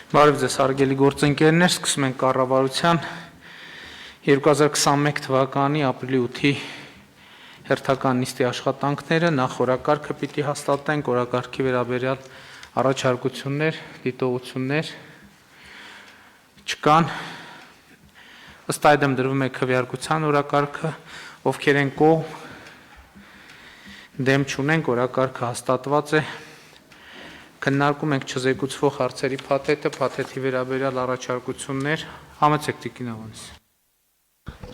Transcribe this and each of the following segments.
Բարև ձեզ հարգելի գործընկերներ, սկսում ենք կառավարության 2021 թվականի ապրիլի 8-ի հերթական նիստի աշխատանքները, նախ օրակարգը պիտի հաստատենք, օրակարգի վերաբերյալ առաջարկություններ, դիտողություններ չկան, ըստ այդմ դրվում է քվեարկության օրակարգը, ովքեր են կողմ, դեմ չունենք, օրակարգը հաստատված է, քննարկում ենք չզեկուցվող հարցերի փաթեթը, փաթեթի վերաբերյալ առաջարկություններ, համեցեք Տիկին Ավանես։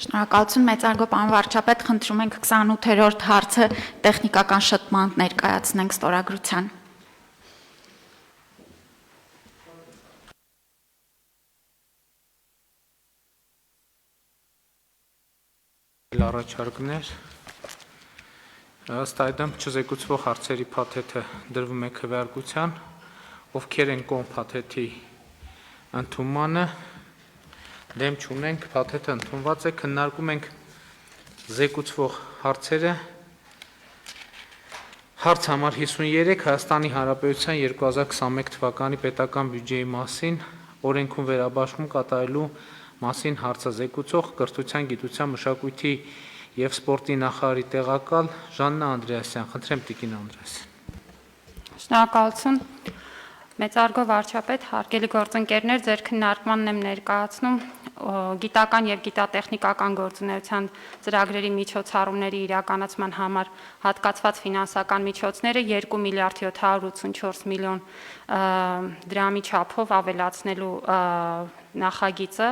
Շնորհակալություն, մեծարգո պարոն վարչապետ, խնդրում ենք 28-րդ հարցը տեխնիկական շտման ներկայացնենք ստորագրության։ Առաջարկներ, ըստ այդմ չզեկուցվող հարցերի փաթեթը դրվում է քվեարկության, ովքեր են կողմ փաթեթի ընդունմանը, դեմ չունենք, փաթեթը ընդունված է, քննարկում ենք զեկուցվող հարցերը, հարց համար 53 Հայաստանի Հանրապետության 2021 թվականի պետական բյուջեի մասին, օրենքում վերաբաշխում կատարելու մասին հարցը զեկուցող կրթության, գիտության, մշակույթի և սպորտի նախարարի տեղակալ Ժաննա Անդրեասյան, խնդրեմ Տիկին Անդրեասյան։ Շնորհակալություն, մեծարգո վարչապետ, հարգելի գործընկերներ, ձեր քննարկմանն եմ ներկայացնում գիտական և գիտատեխնիկական գործունեության ծրագրերի միջոցառումների իրականացման համար հատկացված ֆինանսական միջոցները 2 միլիարդ 784 միլիոն դրամի չափով ավելացնելու նախագիծը,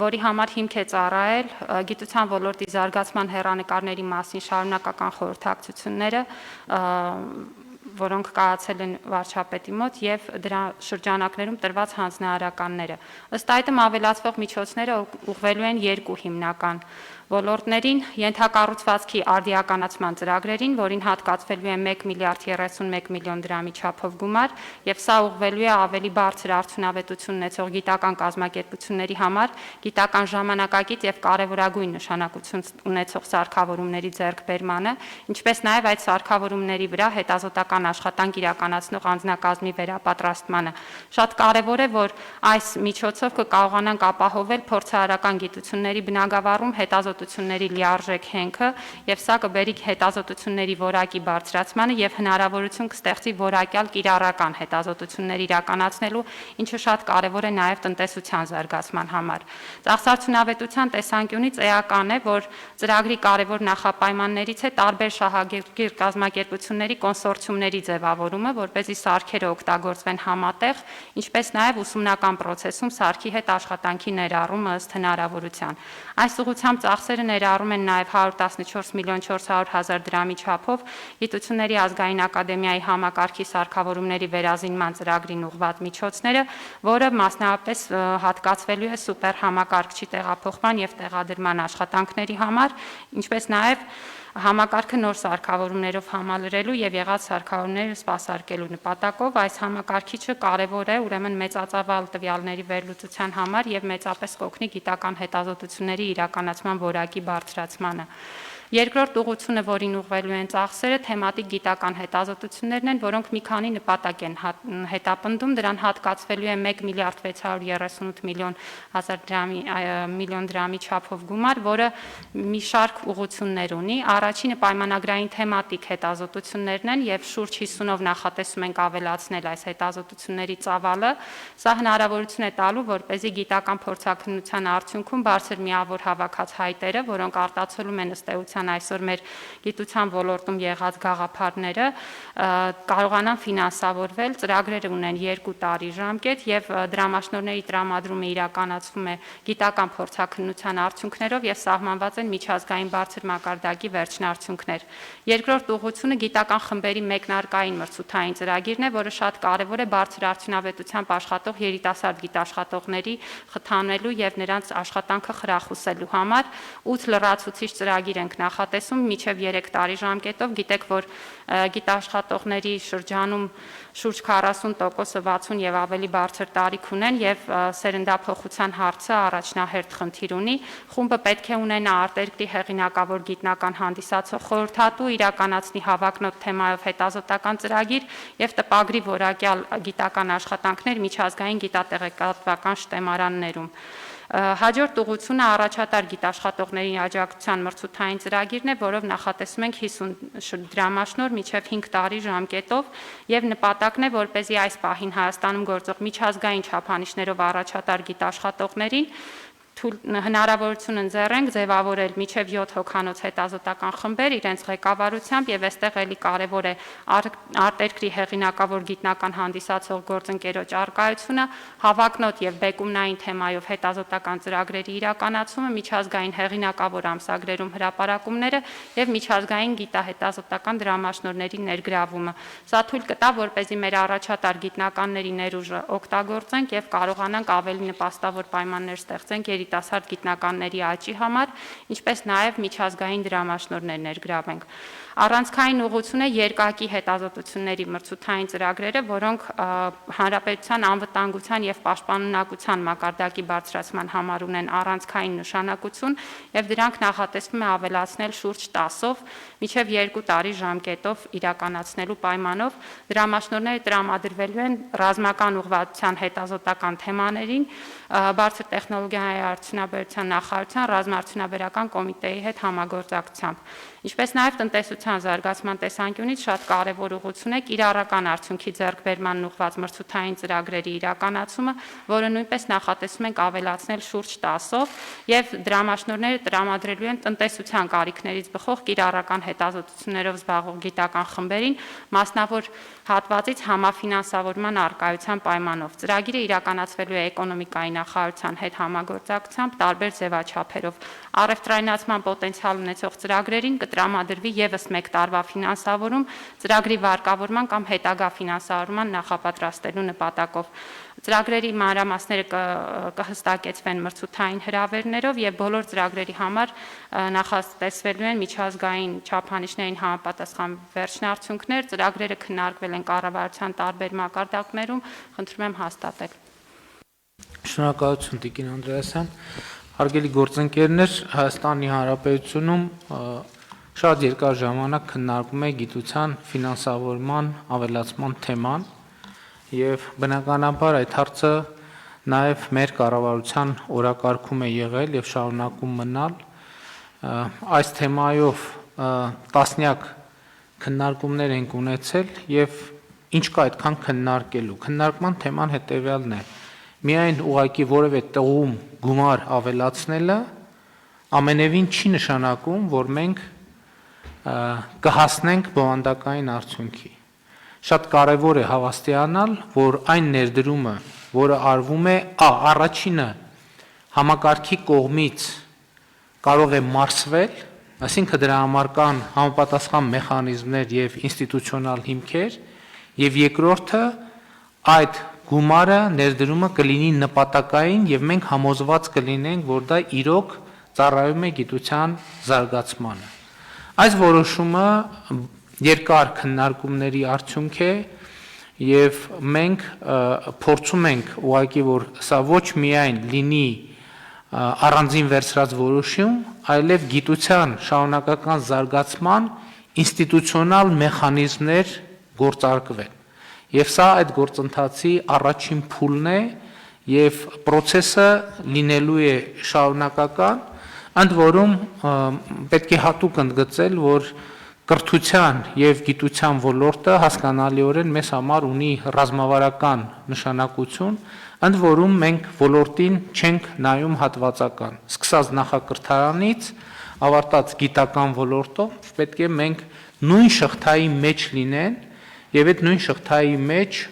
որի համար հիմք է ծառայել գիտության ոլորտի զարգացման հեռանկարների մասին շարունակական խորհրդակցությունները, որոնք կայացել են վարչապետի մոտ և դրա շրջանակներում տրված հանձնարարականները։ Ըստ այդմ ավելացվող միջոցները ուղղվելու են երկու հիմնական ոլորտներին, ենթակառուցվածքի արդիականացման ծրագրերին, որին հատկացվելու է 1 միլիարդ 31 միլիոն դրամի չափով գումար, և սա ուղղվելու է ավելի բարձր արդյունավետություն ունեցող գիտական կազմակերպությունների համար գիտական ժամանակակից և կարևորագույն նշանակություն ունեցող սարքավորումների ձեռքբերմանը, ինչպես նաև այդ սարքավորումների վրա հետազոտական աշխատանք իրականացնող անձնակազմի վերապատրաստմանը։ Շատ կարևոր է, որ այս միջոցով կկարողանանք ապահովել փորձարարական գիտությունների բնագավառում հետազոտությունների լիարժեք հենքը, և սա կբերի հետազոտությունների որակի բարձրացմանը և հնարավորություն կստեղծի որակյալ կիրառական հետազոտություններ իրականացնելու, ինչը շատ կարևոր է նաև տնտեսության զարգացման համար։ Ծախսարդյունավետության տեսանկյունից էական է, որ ծրագրի կարևոր նախապայմաններից է տարբեր շահագիր կազմակերպությունների կոնսորցիումների ձևավորումը, որպեսզի սարքերը օգտագործվեն համատեղ, ինչպես նաև ուսումնական պրոցեսում սարքի հետ աշխատանքի ներառումը ըստ հնարավորության։ Այս ուղղությամբ ծախսերը ներառում են նաև 114 միլիոն 400 հազար դրամի չափով Գիտությունների ազգային ակադեմիայի համակարգի սարքավորումների վերազինման ծրագրին ուղղված միջոցները, որը մասնավորապես հատկացվելու է սուպեր համակարգչի տեղափոխման և տեղադրման աշխատանքների համար, ինչպես նաև համակարգը նոր սարքավորումներով համալրելու և եղած սարքավորումները սպասարկելու նպատակով այս համակարգիչը կարևոր է ուրեմն մեծածավալ տվյալների վերլուծության համար և մեծապես կօգնի գիտական հետազոտությունների իրականացման որակի բարձրացմանը։ Երկրորդ ուղղությունը, որին ուղղվելու են ծախսերը, թեմատիկ գիտական հետազոտություններն են, որոնք մի քանի նպատակ են հետապնդում, դրան հատկացվելու է 1 միլիարդ 638 միլիոն դրամի չափով գումար, որը մի շարք ուղղություններ ունի։ Առաջինը պայմանագրային թեմատիկ հետազոտություններն են և շուրջ 50-ով նախատեսում ենք ավելացնել այս հետազոտությունների ծավալը։ Սա հնարավորություն է տալու, որպեսզի գիտական փորձաքննության արդյունքում բարձր միավոր հավաքած հայտերը, որոնք արտացոլում են ըստ էության այսօր մեր գիտության ոլորտում եղած գաղափարները, կարողանան ֆինանսավորվել, ծրագրերը ունեն 2 տարի ժամկետ և դրամաշնորհների տրամադրումը իրականացվում է գիտական փորձաքննության արդյունքներով և սահմանված են միջազգային բարձր մակարդակի վերջնարդյունքներ։ Երկրորդ ուղղությունը գիտական խմբերի մեկնարկային մրցութային ծրագիրն է, որը շատ կարևոր է բարձր արդյունավետությամբ աշխատող երիտասարդ գիտաշխատողների խթանելու և նրանց աշխատանքը խրախուսելու համար։ 8 լրացուցիչ ծրագիր ենք նախատեսում մինչև 3 տարի ժամկետով։ Գիտեք, որ գիտաշխատողների շրջանում շուրջ 40%-ը 60 եւ ավելի բարձր տարիք ունեն եւ սերնդափոխության հարցը առաջնահերթ խնդիր ունի։ Խումբը պետք է ունենա արտերկրի հեղինակավոր գիտնական հանդիսացող խորհրդատու, իրականացնի հավակնոտ թեմայով հետազոտական ծրագիր եւ տպագրի որակյալ գիտական աշխատանքներ միջազգային գիտատեղեկատվական շտեմարաններում։ Հաջորդ ուղղությունը առաջատար գիտաշխատողների աջակցության մրցութային ծրագիրն է, որով նախատեսում ենք 50 դրամաշնոր մինչև 5 տարի ժամկետով եւ նպատակն է, որպեսզի այս պահին Հայաստանում գործող միջազգային չափանիշներով առաջատար գիտաշխատողներին հնարավորություն ընձեռենք ձևավորել մինչև 7 հոգանոց հետազոտական խմբեր իրենց ղեկավարությամբ եւ այստեղ էլի կարեւոր է արտերկրի հեղինակավոր գիտնական հանդիսացող գործընկերոջ արկայությունը, հավակնոտ եւ բեկումնային թեմայով հետազոտական ծրագրերի իրականացումը, միջազգային հեղինակավոր ամսագրերում հրապարակումները եւ միջազգային գիտահետազոտական դրամաշնորհների ներգրավումը։ Սա թույլ կտա, որպեսզի մեր առաջատար գիտնականների ներուժը օգտագործենք եւ կարողանանք ավելի նպաստավոր պայմաններ ստեղծենք երիտասարդ գիտնականների աճի համար, ինչպես նաև միջազգային դրամաշնորհներ ներգրավենք։ Առանցքային ուղղություն է երկակի հետազոտությունների մրցութային ծրագրերը, որոնք հանրապետության անվտանգության եւ պաշտպանունակության մակարդակի բարձրացման համար ունեն առանցքային նշանակություն եւ դրանք նախատեսվում է ավելացնել շուրջ 10-ով մինչև 2 տարի ժամկետով իրականացնելու պայմանով։ Դրամաշնորհները տրամադրվելու են ռազմական ուղղվածության հետազոտական թեմաներին, բարձր տեխնոլոգիայի արդյունաբերության նախարարության ռազմաարդյունաբերական կոմիտեի հետ համագործակցությամբ։ Ինչպես նաև տնտեսության զարգացման տեսանկյունից շատ կարևոր ուղղություն է կիրառական արդյունքի ձեռքբերման ուղղված մրցութային ծրագրերի իրականացումը, որը նույնպես նախատեսում ենք ավելացնել շուրջ 10-ով եւ դրամաշնորհները տրամադրելու են տնտեսության կարիքներից բխող կիրառական հետազոտություններով զբաղվող գիտական խմբերին մասնավոր հատվածից համաֆինանսավորման արկայության պայմանով։ Ծրագիրը իրականացվելու է էկոնոմիկայի նախարարության հետ համագործակցությամբ տարբեր ձևաչափերով։ Առևտրայնացման պոտենցիալ ունեցող ծրագրերին կտրամադրվի եւս 1 տարվա ֆինանսավորում ծրագրի վարկավորման կամ հետագա ֆինանսավորման նախապատրաստելու նպատակով։ Ծրագրերի մանրամասները կհստակեցվեն մրցութային հրավերներով եւ բոլոր ծրագրերի համար նախատեսվելու են միջազգային չափանիշներին համապատասխան վերջնարդյունքներ։ Ծրագրերը քննարկվել են կառավարության տարբեր մակարդակներում, խնդրում եմ հաստատել։ Շնորհակալություն Տիկին Անդրեասյան։ Հարգելի գործընկերներ, Հայաստանի Հանրապետությունում շատ երկար ժամանակ քննարկվում է գիտության ֆինանսավորման ավելացման թեման եւ բնականաբար այդ հարցը նաեւ մեր կառավարության օրակարգում է եղել եւ շարունակում մնալ։ Այս թեմայով տասնյակ քննարկումներ ենք ունեցել եւ ինչ կա այդքան քննարկելու։ Քննարկման թեման հետեւյալն է. միայն ուղղակի որևէ տղում գումար ավելացնելը ամենևին չի նշանակում, որ մենք կհասնենք բովանդակային արդյունքի։ Շատ կարևոր է հավաստիանալ, որ այն ներդրումը, որը արվում է, առաջինը համակարգի կողմից կարող է մարսվել, այսինքն դրա համար կան համապատասխան մեխանիզմներ եւ ինստիտուցիոնալ հիմքեր, եւ երկրորդը այդ գումարը ներդրումը կլինի նպատակային եւ մենք համոզված կլինենք, որ դա իրոք ծառայում է գիտության զարգացմանը։ Այս որոշումը երկար քննարկումների արդյունք է եւ մենք փորձում ենք ուղղակի որ սա ոչ միայն լինի առանձին վերցրած որոշում, այլև գիտության շարունակական զարգացման ինստիտուցիոնալ մեխանիզմներ գործարկվեն։ Եվ սա այդ գործընթացի առաջին փուլն է եւ process-ը լինելու է շարունակական, ընդ որում պետք է հատուկ ընդգծել, որ կրթության եւ գիտության ոլորտը հասկանալիորեն մեզ համար ունի ռազմավարական նշանակություն, ընդ որում մենք ոլորտին չենք նայում հատվածական։ Սկսած նախակրթարանից ավարտած գիտական ոլորտով պետք է մենք նույն շղթայի մեջ լինեն եւ այդ նույն շղթայի մեջ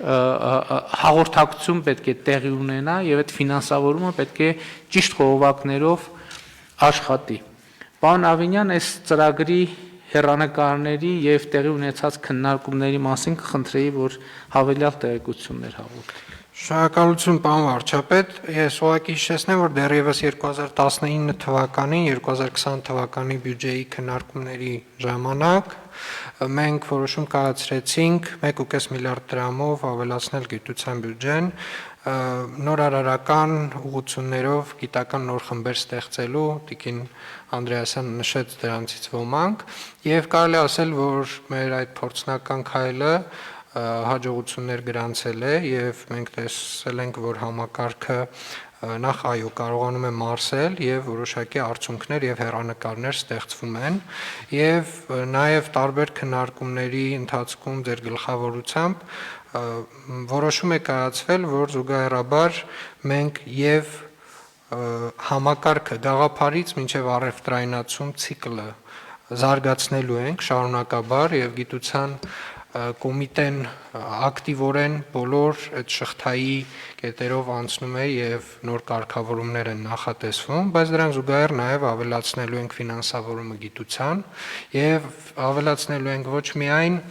հաղորդակցություն պետք է տեղի ունենա եւ այդ ֆինանսավորումը պետք է ճիշտ խողովակներով աշխատի։ Պարոն Ավինյան, այս ծրագրի հեռանկարների եւ տեղի ունեցած քննարկումների մասին կխնդրեի, որ հավելյալ տեղեկություններ հաղորդի։ Շնորհակալություն, պարոն վարչապետ, ես ուղղակի հիշեցնեմ, որ դեռևս 2019 թվականին, 2020 թվականի բյուջեի քննարկումների ժամանակ մենք որոշում կայացրեցինք 1.5 միլիարդ դրամով ավելացնել գիտության բյուջեն, նորարարական ուղղություններով գիտական նոր խմբեր ստեղծելու, Տիկին Անդրեասյանը նշեց դրանցից ոմանք, եւ կարելի ասել, որ մեր այդ փորձնական քայլը հաջողություններ գրանցել է եւ մենք տեսել ենք, որ համակարգը նախ այո կարողանում է մարսել եւ որոշակի արդյունքներ եւ հեռանկարներ ստեղծվում են եւ նաեւ տարբեր քննարկումների ընթացքում ձեր գլխավորությամբ որոշում է կայացվել, որ զուգահեռաբար մենք եւ համակարգը գաղափարից մինչեւ առևտրայնացում ցիկլը զարգացնելու ենք շարունակաբար եւ գիտության կոմիտեն ակտիվորեն բոլոր այդ շղթայի կետերով անցնում է եւ նոր կարգավորումներ են նախատեսվում, բայց դրան զուգահեռ նաեւ ավելացնելու ենք ֆինանսավորումը գիտության եւ ավելացնելու ենք ոչ միայն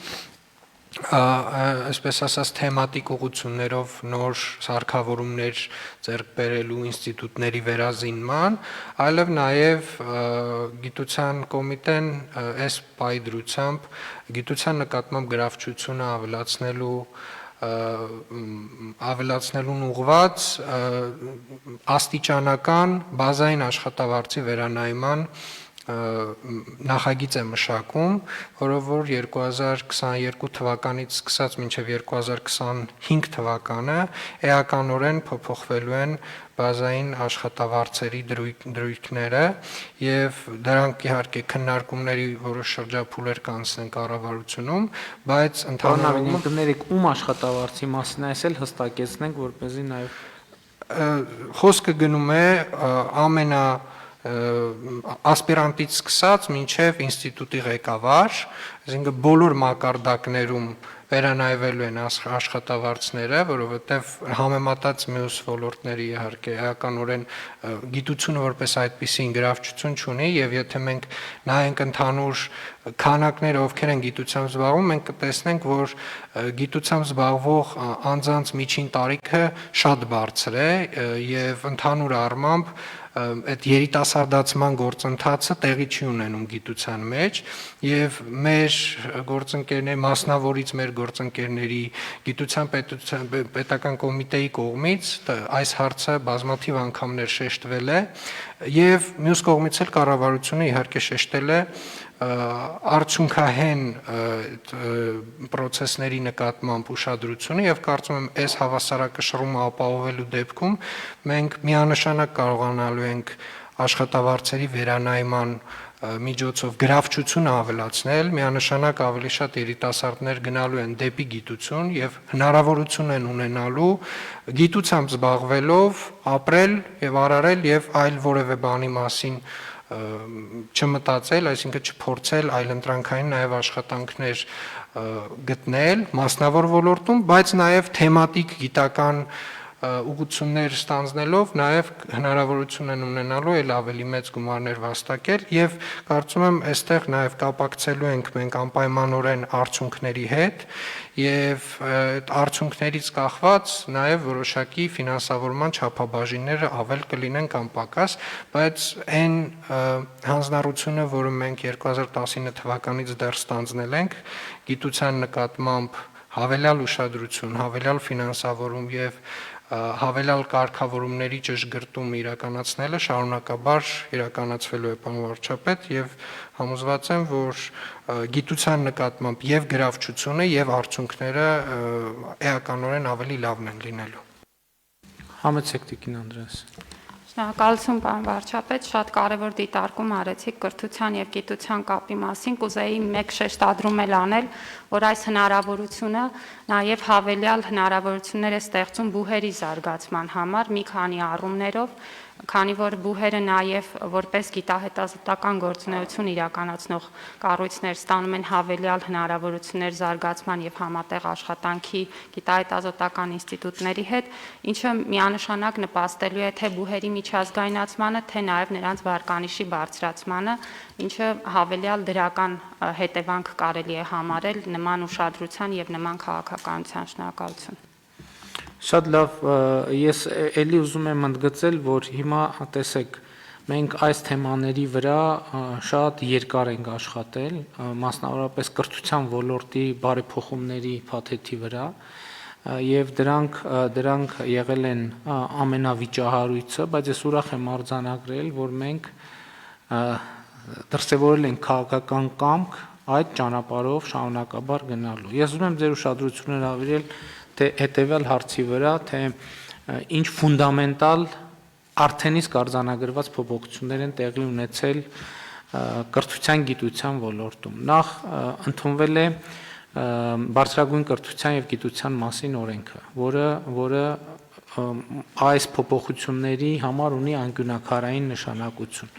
այսպես ասած թեմատիկ ուղղություններով նոր սարքավորումներ ձեռք բերելու ինստիտուտների վերազինման, այլև նաև գիտության կոմիտեն այս պայդրությամբ գիտության նկատմամբ գրավչությունը ավելացնելուն ուղղված աստիճանական բազային աշխատավարձի վերանայման նախագիծ է մշակում, որով որ 2022 թվականից սկսած մինչև 2025 թվականը էականորեն փոփոխվելու են բազային աշխատավարձերի դրույթները եւ դրանք իհարկե քննարկումների որոշ շրջափուլեր կանցնեն կառավարությունում, բայց ընդհանրապես կներեք ում աշխատավարձի մասին այսել հստակեցնենք, որպեսզի նաեւ խոսքը գնում է ամենա ասպիրանտից սկսած մինչև ինստիտուտի ղեկավար, այսինքն բոլոր մակարդակներում վերանայվելու են աշխատավարձները, որովհետև համեմատած մյուս ոլորտների իհարկե էականորեն գիտությունը որպես այդպիսին գրավչություն չունի եւ եթե մենք նայենք ընդհանուր քանակները ովքեր են գիտությամբ զբաղվում, մենք կտեսնենք, որ գիտությամբ զբաղվող անձանց միջին տարիքը շատ բարձր է եւ ընդհանուր առմամբ այդ երիտասարդացման գործընթացը տեղի չի ունենում գիտության մեջ եւ մեր գործընկերների մասնավորից մեր գործընկերների գիտության պետական կոմիտեի կողմից այս հարցը բազմաթիվ անգամներ շեշտվել է եւ մյուս կողմից էլ կառավարությունը իհարկե շեշտել է արդյունքահեն պրոցեսների նկատմամբ ուշադրությունը եւ կարծում եմ այս հավասարակշռումը ապահովելու դեպքում մենք միանշանակ կարողանալու ենք աշխատավարձերի վերանայման միջոցով գրավչությունը ավելացնել, միանշանակ ավելի շատ երիտասարդներ գնալու են դեպի գիտություն եւ հնարավորություն են ունենալու գիտությամբ զբաղվելով ապրել եւ արարել եւ այլ որևէ բանի մասին չմտածել, այսինքն չփորձել այլընտրանքային նաև աշխատանքներ գտնել մասնավոր ոլորտում, բայց նաև թեմատիկ գիտական ուղղություններ ստանձնելով նաև հնարավորություն են ունենալու էլ ավելի մեծ գումարներ վաստակել եւ կարծում եմ այստեղ նաև կապակցելու ենք մենք անպայմանորեն արդյունքների հետ եւ այդ արդյունքներից կախված նաև որոշակի ֆինանսավորման չափաբաժինները ավել կլինեն կամ պակաս, բայց այն հանձնառությունը, որը մենք 2019 թվականից դեռ ստանձնել ենք գիտության նկատմամբ հավելյալ ուշադրություն, հավելյալ ֆինանսավորում եւ հավելյալ կարգավորումների ճշգրտում իրականացնելը շարունակաբար իրականացվելու է պարոն վարչապետ եւ համոզված եմ, որ գիտության նկատմամբ եւ գրավչությունը եւ արդյունքները էականորեն ավելի լավն են լինելու։ Համեցեք Տիկին Անդրեաս։ Շնորհակալություն պարոն վարչապետ, շատ կարևոր դիտարկում արեցիք կրթության եւ գիտության կապի մասին, կուզեի մեկ շեշտադրում էլ անել, որ այս հնարավորությունը նաեւ հավելյալ հնարավորություններ է ստեղծում բուհերի զարգացման համար մի քանի առումներով, քանի որ բուհերը նաև որպես գիտահետազոտական գործունեություն իրականացնող կառույցներ ստանում են հավելյալ հնարավորություններ զարգացման եւ համատեղ աշխատանքի գիտահետազոտական ինստիտուտների հետ, ինչը միանշանակ նպաստելու է թե բուհերի միջազգայնացմանը, թե նաև նրանց վարկանիշի բարձրացմանը, ինչը հավելյալ դրական հետևանք կարելի է համարել նման ուշադրության եւ նման քաղաքականության։ Շնորհակալություն։ Շատ լավ, ես ելի ուզում եմ ընդգծել, որ հիմա տեսեք, մենք այս թեմաների վրա շատ երկար ենք աշխատել, մասնավորապես կրթության ոլորտի բարեփոխումների փաթեթի վրա, եւ դրանք եղել են ամենավիճահարույցը, բայց ես ուրախ եմ արձանագրել, որ մենք դրսևորել ենք քաղաքական կամք այդ ճանապարհով շարունակաբար գնալու։ Ես ուզում եմ ձեր ուշադրությունը հրավիրել թե հետևյալ հարցի վրա, թե ինչ ֆունդամենտալ արդեն իսկ արձանագրված փոփոխություններ են տեղի ունեցել կրթության գիտության ոլորտում։ Նախ ընդունվել է բարձրագույն կրթության եւ գիտության մասին օրենքը, որը այս փոփոխությունների համար ունի անկյունակարային նշանակություն։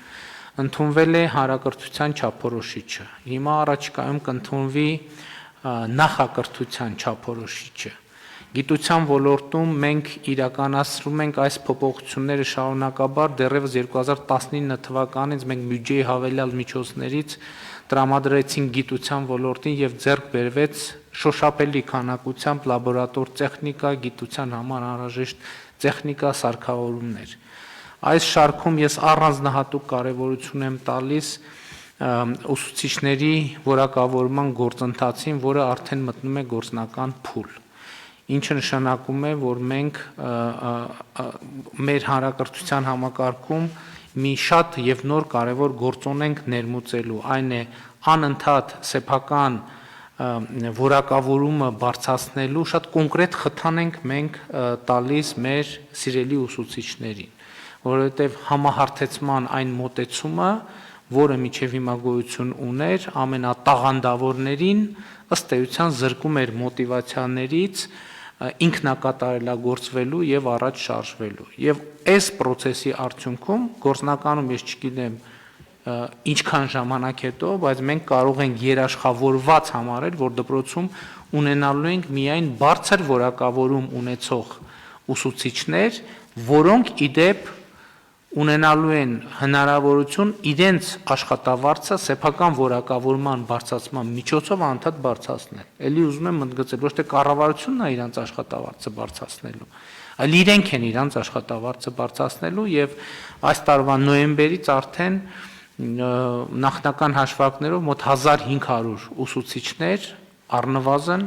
Ընդունվել է հանրակրթության չափորոշիչը։ Հիմա առաջիկայում կընդունվի նախակրթության չափորոշիչը։ Գիտության ոլորտում մենք իրականացնում ենք այս փոփոխությունները շարունակաբար, դեռևս 2019 թվականից մենք բյուջեի հավելյալ միջոցներից տրամադրեցինք գիտության ոլորտին եւ ձեռք բերվեց շոշափելի քանակությամբ լաբորատոր տեխնիկա, գիտության համար անհրաժեշտ տեխնիկա, սարքավորումներ։ Այս շարքում ես առանձնահատուկ կարևորություն եմ տալիս ուսուցիչների որակավորման գործընթացին, որը արդեն մտնում է գործնական փուլ։ Ինչը նշանակում է, որ մենք մեր հանրակրթության համակարգում մի շատ եւ նոր կարևոր գործոն ենք ներմուծելու, այն է անընդհատ սեփական որակավորումը բարձրացնելու շատ կոնկրետ խթան ենք մենք տալիս մեր սիրելի ուսուցիչներին, որովհետեւ համահարթեցման այն մոտեցումը, որը միջև հիմա գոյություն ուներ, ամենատաղանդավորներին ըստ էության զրկում էր մոտիվացիաներից ինքնակատարելագործվելու եւ առաջ շարժվելու։ Եվ այս process-ի արդյունքում գործնականում ես չգիտեմ ինչքան ժամանակ հետո, բայց մենք կարող ենք երաշխավորված համարել, որ դպրոցում ունենալու ենք միայն բարձր որակավորում ունեցող ուսուցիչներ, որոնք իդեպ ունենալու են հնարավորություն իրենց աշխատավարձը սեփական որակավորման բարձրացման միջոցով անդադ բարձրացնել։ Էլի ուզում եմ ընդգծել, ոչ թե կառավարությունն է իրենց աշխատավարձը բարձրացնելու, այլ իրենք են իրենց աշխատավարձը բարձրացնելու եւ այս տարվա նոյեմբերից արդեն նախնական հաշվարկներով մոտ 1500 ուսուցիչներ առնվազն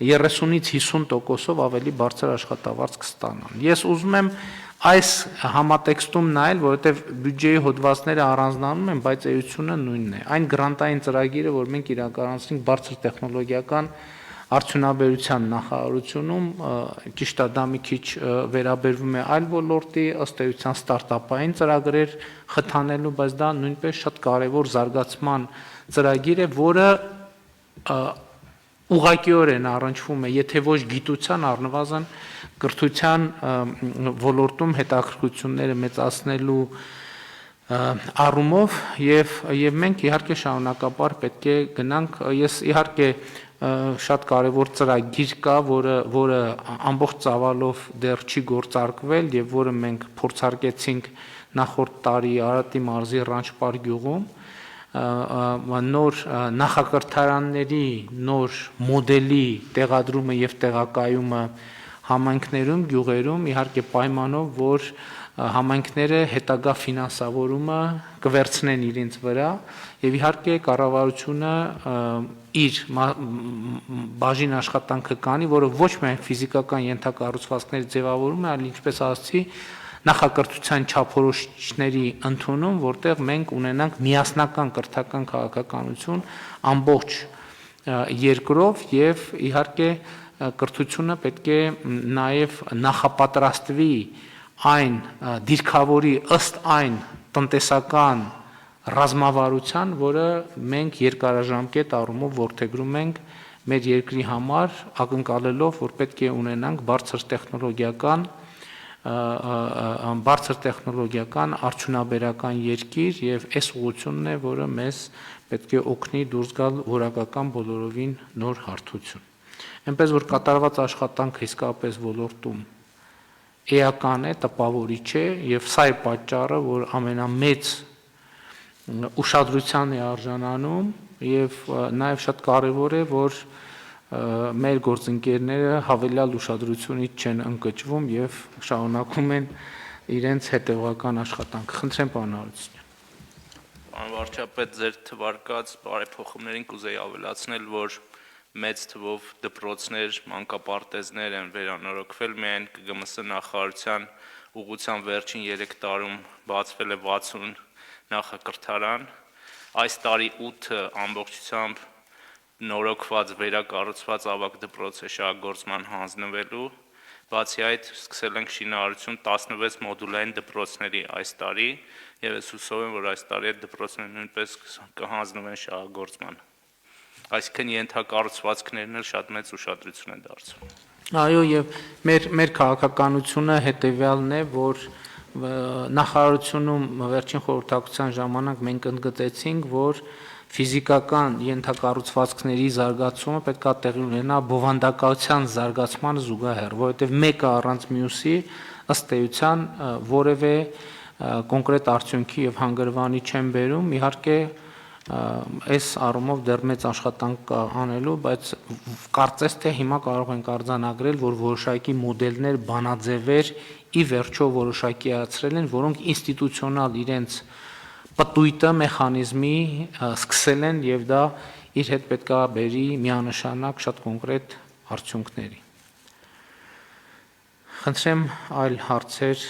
30-ից 50%-ով ավելի բարձր աշխատավարձ կստանան։ Ես ուզում եմ այս համատեքստում նայել, որովհետև բյուջեի հոդվածները առանձնանում են, բայց էությունը նույնն է։ Այն գրանտային ծրագիրը, որ մենք իրականացրինք բարձր տեխնոլոգիական արդյունաբերության նախարարությունում, ճիշտ է, դա մի քիչ վերաբերվում է այլ ոլորտի, ըստ էության ստարտափային ծրագրեր խթանելու, բայց դա նույնպես շատ կարևոր զարգացման ծրագիր է, որը ուղղակիորեն առնչվում է, եթե ոչ գիտության, առնվազն կրթության ոլորտում հետաքրքրությունները մեծացնելու առումով եւ մենք իհարկե շարունակաբար պետք է գնանք, ես իհարկե շատ կարևոր ծրագիր կա, որը ամբողջ ծավալով դեռ չի գործարկվել եւ որը մենք փորձարկեցինք նախորդ տարի Արարատի մարզի Ռանչպար գյուղում, նոր նախակրթարանների նոր մոդելի տեղադրումը եւ տեղակայումը համայնքներում, գյուղերում, իհարկե պայմանով, որ համայնքները հետագա ֆինանսավորումը կվերցնեն իրենց վրա եւ իհարկե կառավարությունը իր բաժին աշխատանքը կանի, որը ոչ միայն ֆիզիկական ենթակառուցվածքների ձևավորում է, այլ ինչպես ասացի, նախակրթության չափորոշիչների ընդունում, որտեղ մենք ունենանք միասնական կրթական քաղաքականություն ամբողջ երկրով եւ իհարկե կրթությունը պետք է նաեւ նախապատրաստվի այն դիրքավորի ըստ այն տնտեսական ռազմավարության, որը մենք երկարաժամկետ առումով որդեգրում ենք մեր երկրի համար, ակնկալելով, որ պետք է ունենանք բարձր տեխնոլոգիական արդյունաբերական երկիր եւ այս ուղղությունն է, որը մեզ պետք է օգնի դուրս գալ որակական բոլորովին նոր հարթություն։ Այնպես որ կատարված աշխատանքը իսկապես ոլորտում էական է, տպավորիչ է եւ սա է պատճառը, որ ամենամեծ ուշադրության է արժանանում եւ նաեւ շատ կարեւոր է, որ մեր գործընկերները հավելյալ ուշադրությունից չեն ընկճվում եւ շարունակում են իրենց հետևական աշխատանքը։ Խնդրեմ, պարոն Հարությունյան։ Պարոն վարչապետ, ձեր թվարկած բարեփոխումներին կուզեի ավելացնել, որ մեծ թվով դպրոցներ, մանկապարտեզներ են վերանորոգվել, միայն ԿԳՄՍ նախարարության ուղղության վերջին 3 տարում բացվել է 60 նախակրթարան, այս տարի 8 ամբողջությամբ նորոգված վերակառուցված ավագ դպրոց է շահագործման հանձնվելու, բացի այդ սկսել ենք շինարարություն 16 մոդուլային դպրոցների այս տարի եւ ես հուսով եմ, որ այս տարի այդ դպրոցները նույնպես կհանձնվեն շահագործման։ Այսինքն ենթակառուցվածքներն էլ շատ մեծ ուշադրություն են դարձվում։ Այո, եւ մեր քաղաքականությունը հետեւյալն է, որ նախարարությունում վերջին խորհրդակցության ժամանակ մենք ընդգծեցինք, որ ֆիզիկական ենթակառուցվածքների զարգացումը պետք է տեղի ունենա բովանդակության զարգացմանը զուգահեռ, որովհետև մեկը առանց մյուսի ըստ էության որևէ կոնկրետ արդյունքի եւ հանգրվանի չեն բերում, իհարկե այս առումով դեռ մեծ աշխատանք կա անելու, բայց կարծես թե հիմա կարող ենք արձանագրել, որ որոշակի մոդելներ, բանաձևեր ի վերջո որոշակիացրել են, որոնք ինստիտուցիոնալ իրենց պտույտը մեխանիզմի սկսել են եւ դա իր հետ պետք է բերի միանշանակ շատ կոնկրետ արդյունքների։ Խնդրեմ այլ հարցեր,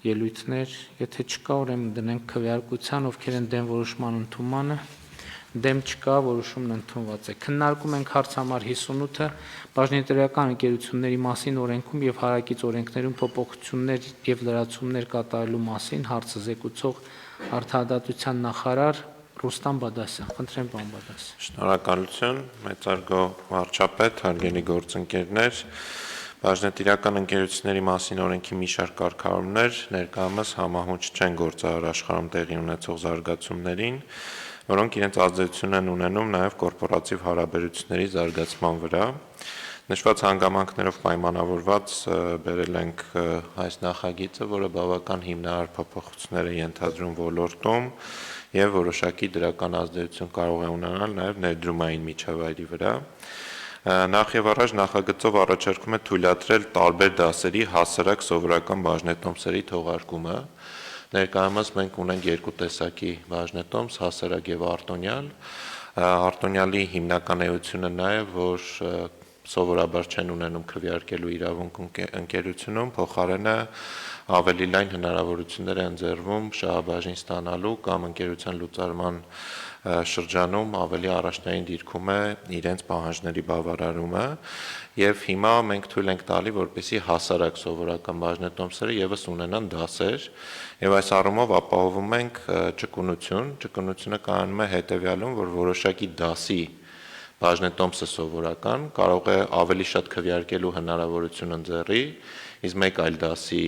ելույթներ, եթե չկա, ուրեմն դնենք քվեարկության, ովքեր են դեմ որոշման ընդունմանը, դեմ չկա, որոշումն ընդունված է։ Քննարկում ենք հարց համար 58-ը բաժնետերական ընկերությունների մասին օրենքում եւ հարակից օրենքներում փոփոխություններ եւ լրացումներ կատարելու մասին հարցը զեկուցող Արդարադատության նախարար Ռուստամ Բադասյան։ Խնդրեմ, պարոն Բադասյան։ Շնորհակալություն, մեծարգո վարչապետ, հարգելի գործընկերներ, բաժնետիրական ընկերությունների մասին օրենքի մի շարք կարգավորումներ ներկայումս համահունչ չեն գործարար աշխարհում տեղի ունեցող զարգացումներին, որոնք իրենց ազդեցություն են ունենում նաև կորպորատիվ հարաբերությունների զարգացման վրա։ Նշված հանգամանքներով պայմանավորված բերել ենք այս նախագիծը, որը բավական հիմնարար փոփոխություններ է ենթադրում ոլորտում եւ որոշակի դրական ազդեցություն կարող է ունենալ նաեւ ներդրումային միջավայրի վրա։ Նախ եւ առաջ նախագծով առաջարկում է թույլատրել տարբեր դասերի հասարակ սովորական բաժնետոմսերի թողարկումը։ Ներկայումս մենք ունենք երկու տեսակի բաժնետոմս, հասարակ եւ արտոնյալ։ Արտոնյալի հիմնական էությունը նա է, որ սովորաբար չեն ունենում քվեարկելու իրավունք ընկերությունում, փոխարենը ավելի լայն հնարավորություններ են ընձեռվում շահաբաժին ստանալու կամ ընկերության լուծարման շրջանում ավելի առաջնային դիրքում է իրենց պահանջների բավարարումը եւ հիմա մենք թույլ ենք տալի, որպեսզի հասարակ սովորական բաժնետոմսերը եւս ունենան դասեր եւ այս առումով ապահովում ենք ճկունությունը կայանում է հետեւյալում, որ որոշակի դասի բաժնետոմսը սովորական կարող է ավելի շատ քվեարկելու հնարավորություն ընձեռի, իսկ մեկ այլ դասի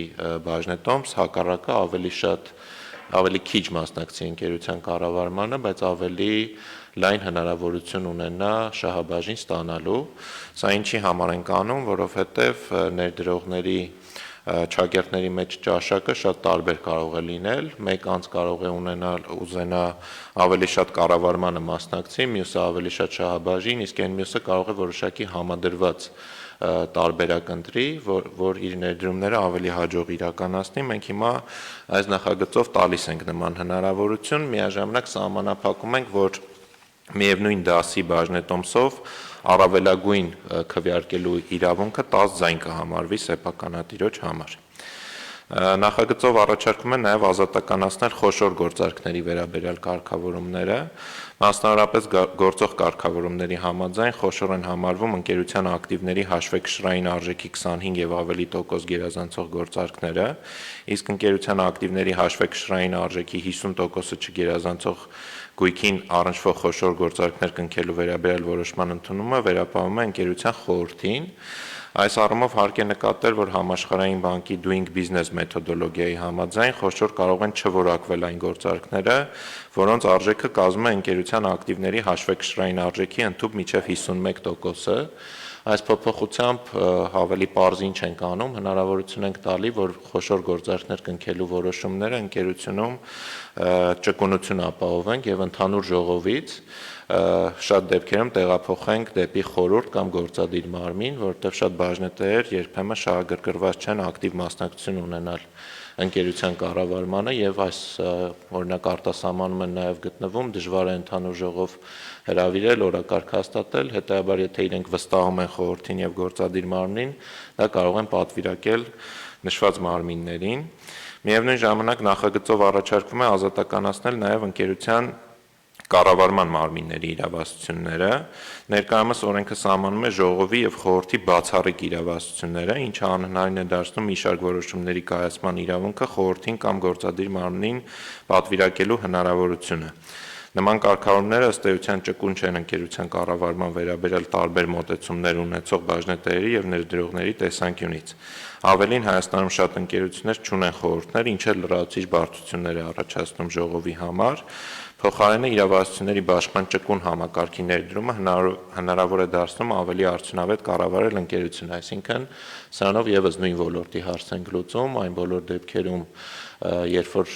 բաժնետոմս հակառակը ավելի քիչ մասնակցի ընկերության կառավարմանը, բայց ավելի լայն հնարավորություն ունենա շահաբաժին ստանալու։ Սա ինչի համար ենք անում, որովհետև ներդրողների ճակերտների մեջ ճաշակը շատ տարբեր կարող է լինել, մեկ անձ կարող է ուզենա ավելի շատ կառավարմանը մասնակցի, մյուսը ավելի շատ շահաբաժին, իսկ այն մյուսը կարող է որոշակի համադրված տարբերակ ընտրի, որ իր ներդրումները ավելի հաջող իրականացնի։ Մենք հիմա այս նախագծով տալիս ենք նման հնարավորություն, միաժամանակ սահմանափակում ենք, որ միևնույն դասի բաժնետոմսով առավելագույն քվեարկելու իրավունքը 10 ձայն կհամարվի սեփականատիրոջ համար։ Նախագծով առաջարկում է նաև ազատականացնել խոշոր գործարքների վերաբերյալ կարգավորումները, մասնավորապես գործող կարգավորումների համաձայն խոշոր են համարվում ընկերության ակտիվների հաշվեկշռային արժեքի 25 եւ ավելի տոկոս գերազանցող գործարքները, իսկ ընկերության ակտիվների հաշվեկշռային արժեքի 50%-ը չգերազանցող գույքին առնչվող խոշոր գործարքներ կնքելու վերաբերյալ որոշման ընդունումը վերապահում է ընկերության խորհրդին։ Այս առումով հարկ է նկատել, որ համաշխարհային բանկի Doing Business մեթոդոլոգիայի համաձայն խոշոր կարող են չորակվել այն գործարքները, որոնց արժեքը կազմում է ընկերության ակտիվների հաշվեկշռային արժեքի ընդհուպ մինչև 51%-ը։ Այս փոփոխությամբ ավելի պարզ ինչ ենք անում, հնարավորություն ենք տալի, որ խոշոր գործարքներ կնքելու որոշումները ընկերությունում ճկունություն ապահովենք եւ ընդհանուր ժողովից շատ դեպքերում տեղափոխենք դեպի խորհուրդ կամ գործադիր մարմին, որովհետև շատ բաժնետեր երբեմն շահագրգռված չեն ակտիվ մասնակցություն ունենալ ընկերության կառավարմանը եւ այս օրինակ արտասահմանում են նաեւ գտնվում, դժվար է ընդհանուր ժողով հրավիրել, օրակարգ հաստատել, հետեւաբար եթե իրենք վստահում են խորհրդին եւ գործադիր մարմնին, դա կարող են պատվիրակել նշված մարմիններին։ Միևնույն ժամանակ նախագծով առաջարկվում է ազատականացնել նաեւ ընկերության կառավարման մարմինների իրավասությունները, ներկայումս օրենքը սահմանում է ժողովի եւ խորհրդի բացառիկ իրավասությունները, ինչը անհնարին է դարձնում մի շարք որոշումների կայացման իրավունքը խորհրդին կամ գործադիր մարմնին պատվիրակելու հնարավորությունը։ Նման կարգավորումները ըստ էության ճկուն չեն ընկերության կառավարման վերաբերյալ տարբեր մոտեցումներ ունեցող բաժնետերերի եւ ներդրողների տեսանկյունից։ Ավելին Հայաստանում շատ ընկերություններ չունեն խորհուրդներ, ինչը լրացուցիչ բարդություններ է առաջացնում ժողովի համար։ Փոխարենը իրավասությունների բաշխման ճկուն համակարգի ներդրումը հնարավոր է դարձնում ավելի արդյունավետ կառավարել ընկերությունը, այսինքն սրանով եւս նույն ոլորտի հարց ենք լուծում, այն բոլոր դեպքերում, երբ որ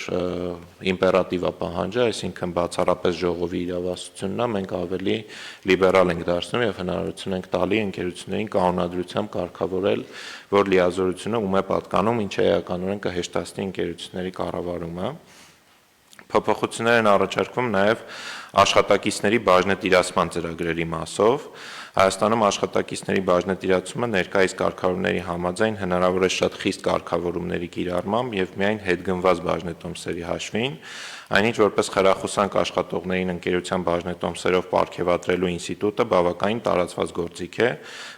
իմպերատիվ է պահանջը, այսինքն բացառապես ժողովի իրավասությունն է, մենք ավելի լիբերալ ենք դարձնում եւ հնարավորություն ենք տալի ընկերություններին կանոնադրությամբ կարգավորել, որ լիազորությունը ում է պատկանում, ինչը էականորեն կհեշտացնի ընկերությունների կառավարումը։ Փոփոխություններ են առաջարկվում նաև աշխատակիցների բաժնետիրացման ծրագրերի մասով։ Հայաստանում աշխատակիցների բաժնետիրացումը ներկայիս կարգավորումների համաձայն հնարավոր է շատ խիստ կարգավորումների կիրառմամբ եւ միայն հետգնված բաժնետոմսերի հաշվին, այնինչ որպես խրախուսանք աշխատողներին ընկերության բաժնետոմսերով պարգևատրելու ինստիտուտը բավականին տարածված գործիք է,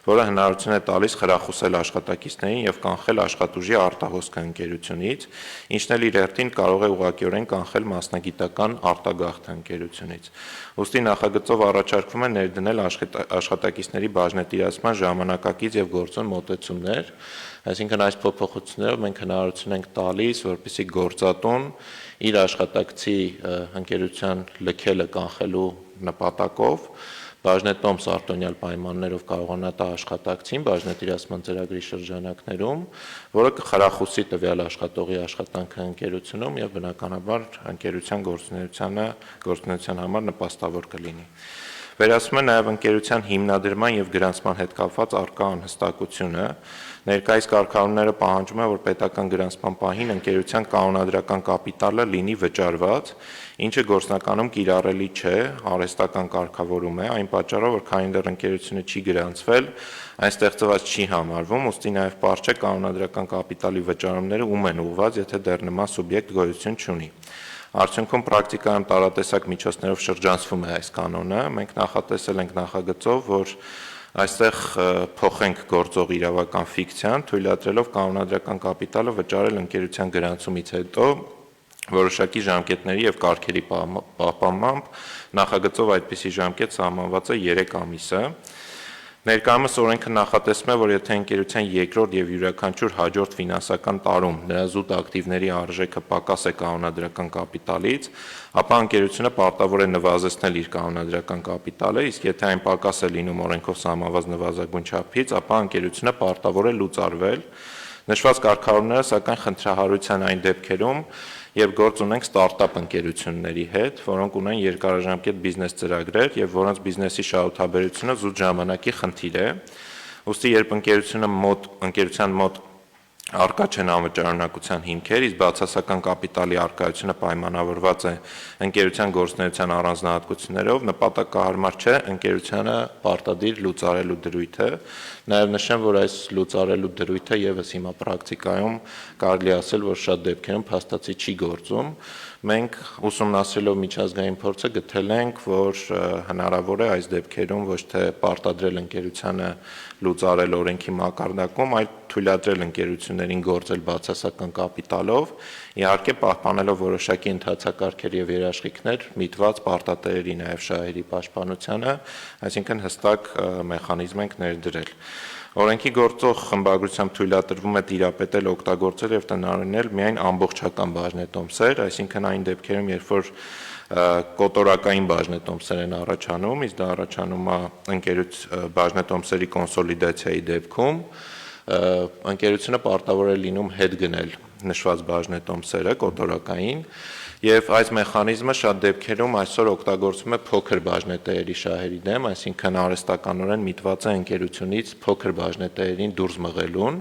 որը հնարավորություն է տալիս խրախուսել աշխատակիցներին եւ կանխել աշխատուժի արտահոսքը ընկերությունից, ինչն էլ իր հերթին կարող է ուղղակիորեն կանխել մասնագիտական արտագաղթը ընկերությունից։ Ուստի նախագծով առաջարկվում է ներդնել աշխատակիցների բաժնետիրացման ժամանակակից եւ գործուն մոտեցումներ, այսինքն այս փոփոխություններով մենք հնարավորություն ենք տալիս, որպեսզի գործատուն իր աշխատակցի ընկերության լքելը կանխելու նպատակով բաժնետոմս արտոնյալ պայմաններով կարողանա տա աշխատակցին բաժնետիրացման ծրագրի շրջանակներում, որը կխրախուսի տվյալ աշխատողի աշխատանքը ընկերությունում եւ բնականաբար ընկերության գործունեության համար նպաստավոր կլինի։ Վերացվում է նաև ընկերության հիմնադրման եւ գրանցման հետ կապված առկա անհստակությունը։ Ներկայիս կարգավորումները պահանջում է, որ պետական գրանցման պահին ընկերության կանոնադրական կապիտալը լինի վճարված, ինչը գործնականում կիրառելի չէ, արհեստական կարգավորում է, այն պատճառով, որ քանի դեռ ընկերությունը չի գրանցվել, այն ստեղծված չի համարվում, ուստի նաև պարզ չէ կանոնադրական կապիտալի վճարումները ում են ուղղված, եթե դեռ նման սուբյեկտ գոյություն չունի։ Արդյունքում պրակտիկայում տարատեսակ միջոցներով շրջանցվում է այս կանոնը, մենք նախատեսել ենք նախագծով, որ այստեղ փոխենք գործող իրավական ֆիկցիան, թույլատրելով կանոնադրական կապիտալը վճարել ընկերության գրանցումից հետո որոշակի ժամկետների եւ կարգերի պահպանմամբ, նախագծով այդպիսի ժամկետ սահմանված է 3 ամիսը։ Ներկայումս օրենքը նախատեսում է, որ եթե ընկերության երկրորդ եւ յուրաքանչյուր հաջորդ ֆինանսական տարում նրա զուտ ակտիվների արժեքը պակաս է կանոնադրական կապիտալից, ապա ընկերությունը պարտավոր է նվազեցնել իր կանոնադրական կապիտալը, իսկ եթե այն պակաս է լինում օրենքով սահմանված նվազագույն չափից, ապա ընկերությունը պարտավոր է լուծարվել։ Նշված կարգավորումները սակայն խնդրահարության այն դեպքերում, երբ գործ ունենք ստարտափ ընկերությունների հետ, որոնք ունեն երկարաժամկետ բիզնես ծրագրեր եւ որոնց բիզնեսի շահութաբերությունը զուտ ժամանակի խնդիր է, ուստի երբ ընկերության մոտ առկա չեն անվճարունակության հիմքեր, իսկ բացասական կապիտալի առկայությունը պայմանավորված է ընկերության գործունեության առանձնահատկություններով, նպատակահարմար չէ ընկերությանը պարտադիր լուծարելու դրույթը։ Նաև նշեմ, որ այս լուծարելու դրույթը եւս հիմա պրակտիկայում կարելի ասել, որ շատ դեպքերում փաստացի չի գործում։ Մենք ուսումնասիրելով միջազգային փորձը գտել ենք, որ հնարավոր է այս դեպքերում ոչ թե պարտադրել ընկերությանը լուծարել օրենքի մակարդակում, այլ թույլատրել ընկերություններին գործել բացասական կապիտալով, իհարկե պահպանելով որոշակի ընթացակարգեր եւ երաշխիքներ միտված պարտատերերի նաեւ շահերի պաշտպանությանը, այսինքն հստակ մեխանիզմ ենք ներդրել։ Օրենքի գործող խմբագրությամբ թույլատրվում է տիրապետել, օգտագործել եւ տնօրինել միայն ամբողջական բաժնետոմսեր, այսինքն այն դեպքերում, երբ որ կոտորակային բաժնետոմսեր են առաջանում, իսկ դա առաջանում է բաժնետոմսերի կոնսոլիդացիայի դեպքում, ընկերությունը պարտավոր է լինում հետ գնել նշված բաժնետոմսերը կոտորակային Եվ այս մեխանիզմը շատ դեպքերում այսօր օգտագործվում է փոքր բաժնետերերի շահերի դեմ, այսինքն արհեստականորեն միտված է ընկերությունից փոքր բաժնետերերին դուրս մղելուն։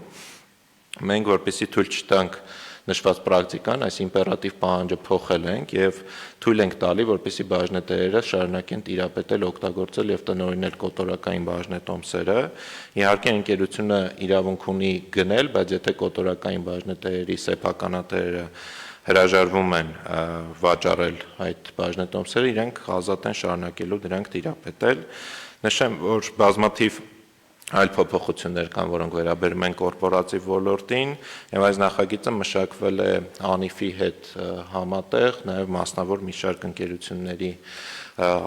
Մենք որպեսզի թույլ չտանք նշված պրակտիկան, այս իմպերատիվ պահանջը փոխել ենք եւ թույլ ենք տալի, որպեսզի բաժնետերերը շարունակեն տիրապետել, օգտագործել եւ տնօրինել կոտորակային բաժնետոմսերը։ Իհարկե ընկերությունը իրավունք ունի գնել, բայց եթե կոտորակային բաժնետերերի սեփականատերերը հրաժարվում են վաճառել այդ բաժնետոմսերը, իրենք ազատ են շարունակելու դրանք տիրապետել։ Նշեմ, որ բազմաթիվ այլ փոփոխություններ կան, որոնք վերաբերում են կորպորատիվ ոլորտին, եւ այս նախագիծը մշակվել է ANIF-ի հետ համատեղ, նաեւ մասնավոր մի շարք ընկերությունների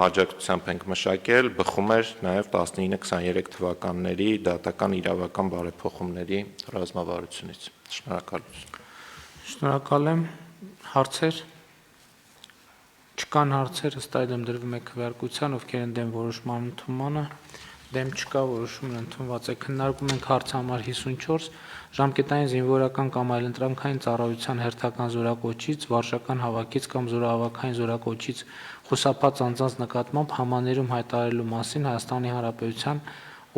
աջակցությամբ ենք մշակել, բխում էր նաեւ 19-23 թվականների դատական իրավական բարեփոխումների ռազմավարությունից։ Շնորհակալություն։ Շնորհակալ եմ։ Հարցեր։ Չկան հարցեր, ըստ այդմ դրվում է քվեարկության, ովքեր են դեմ որոշման ընդունմանը, դեմ չկա, որոշումն ընդունված է։ Քննարկում ենք հարց համար 54, ժամկետային զինվորական կամ այլընտրանքային ծառայության հերթական զորակոչից, վարժական հավաքից կամ զորահավաքային զորակոչից խուսափած անձանց նկատմամբ համաներում հայտարարելու մասին Հայաստանի Հանրապետության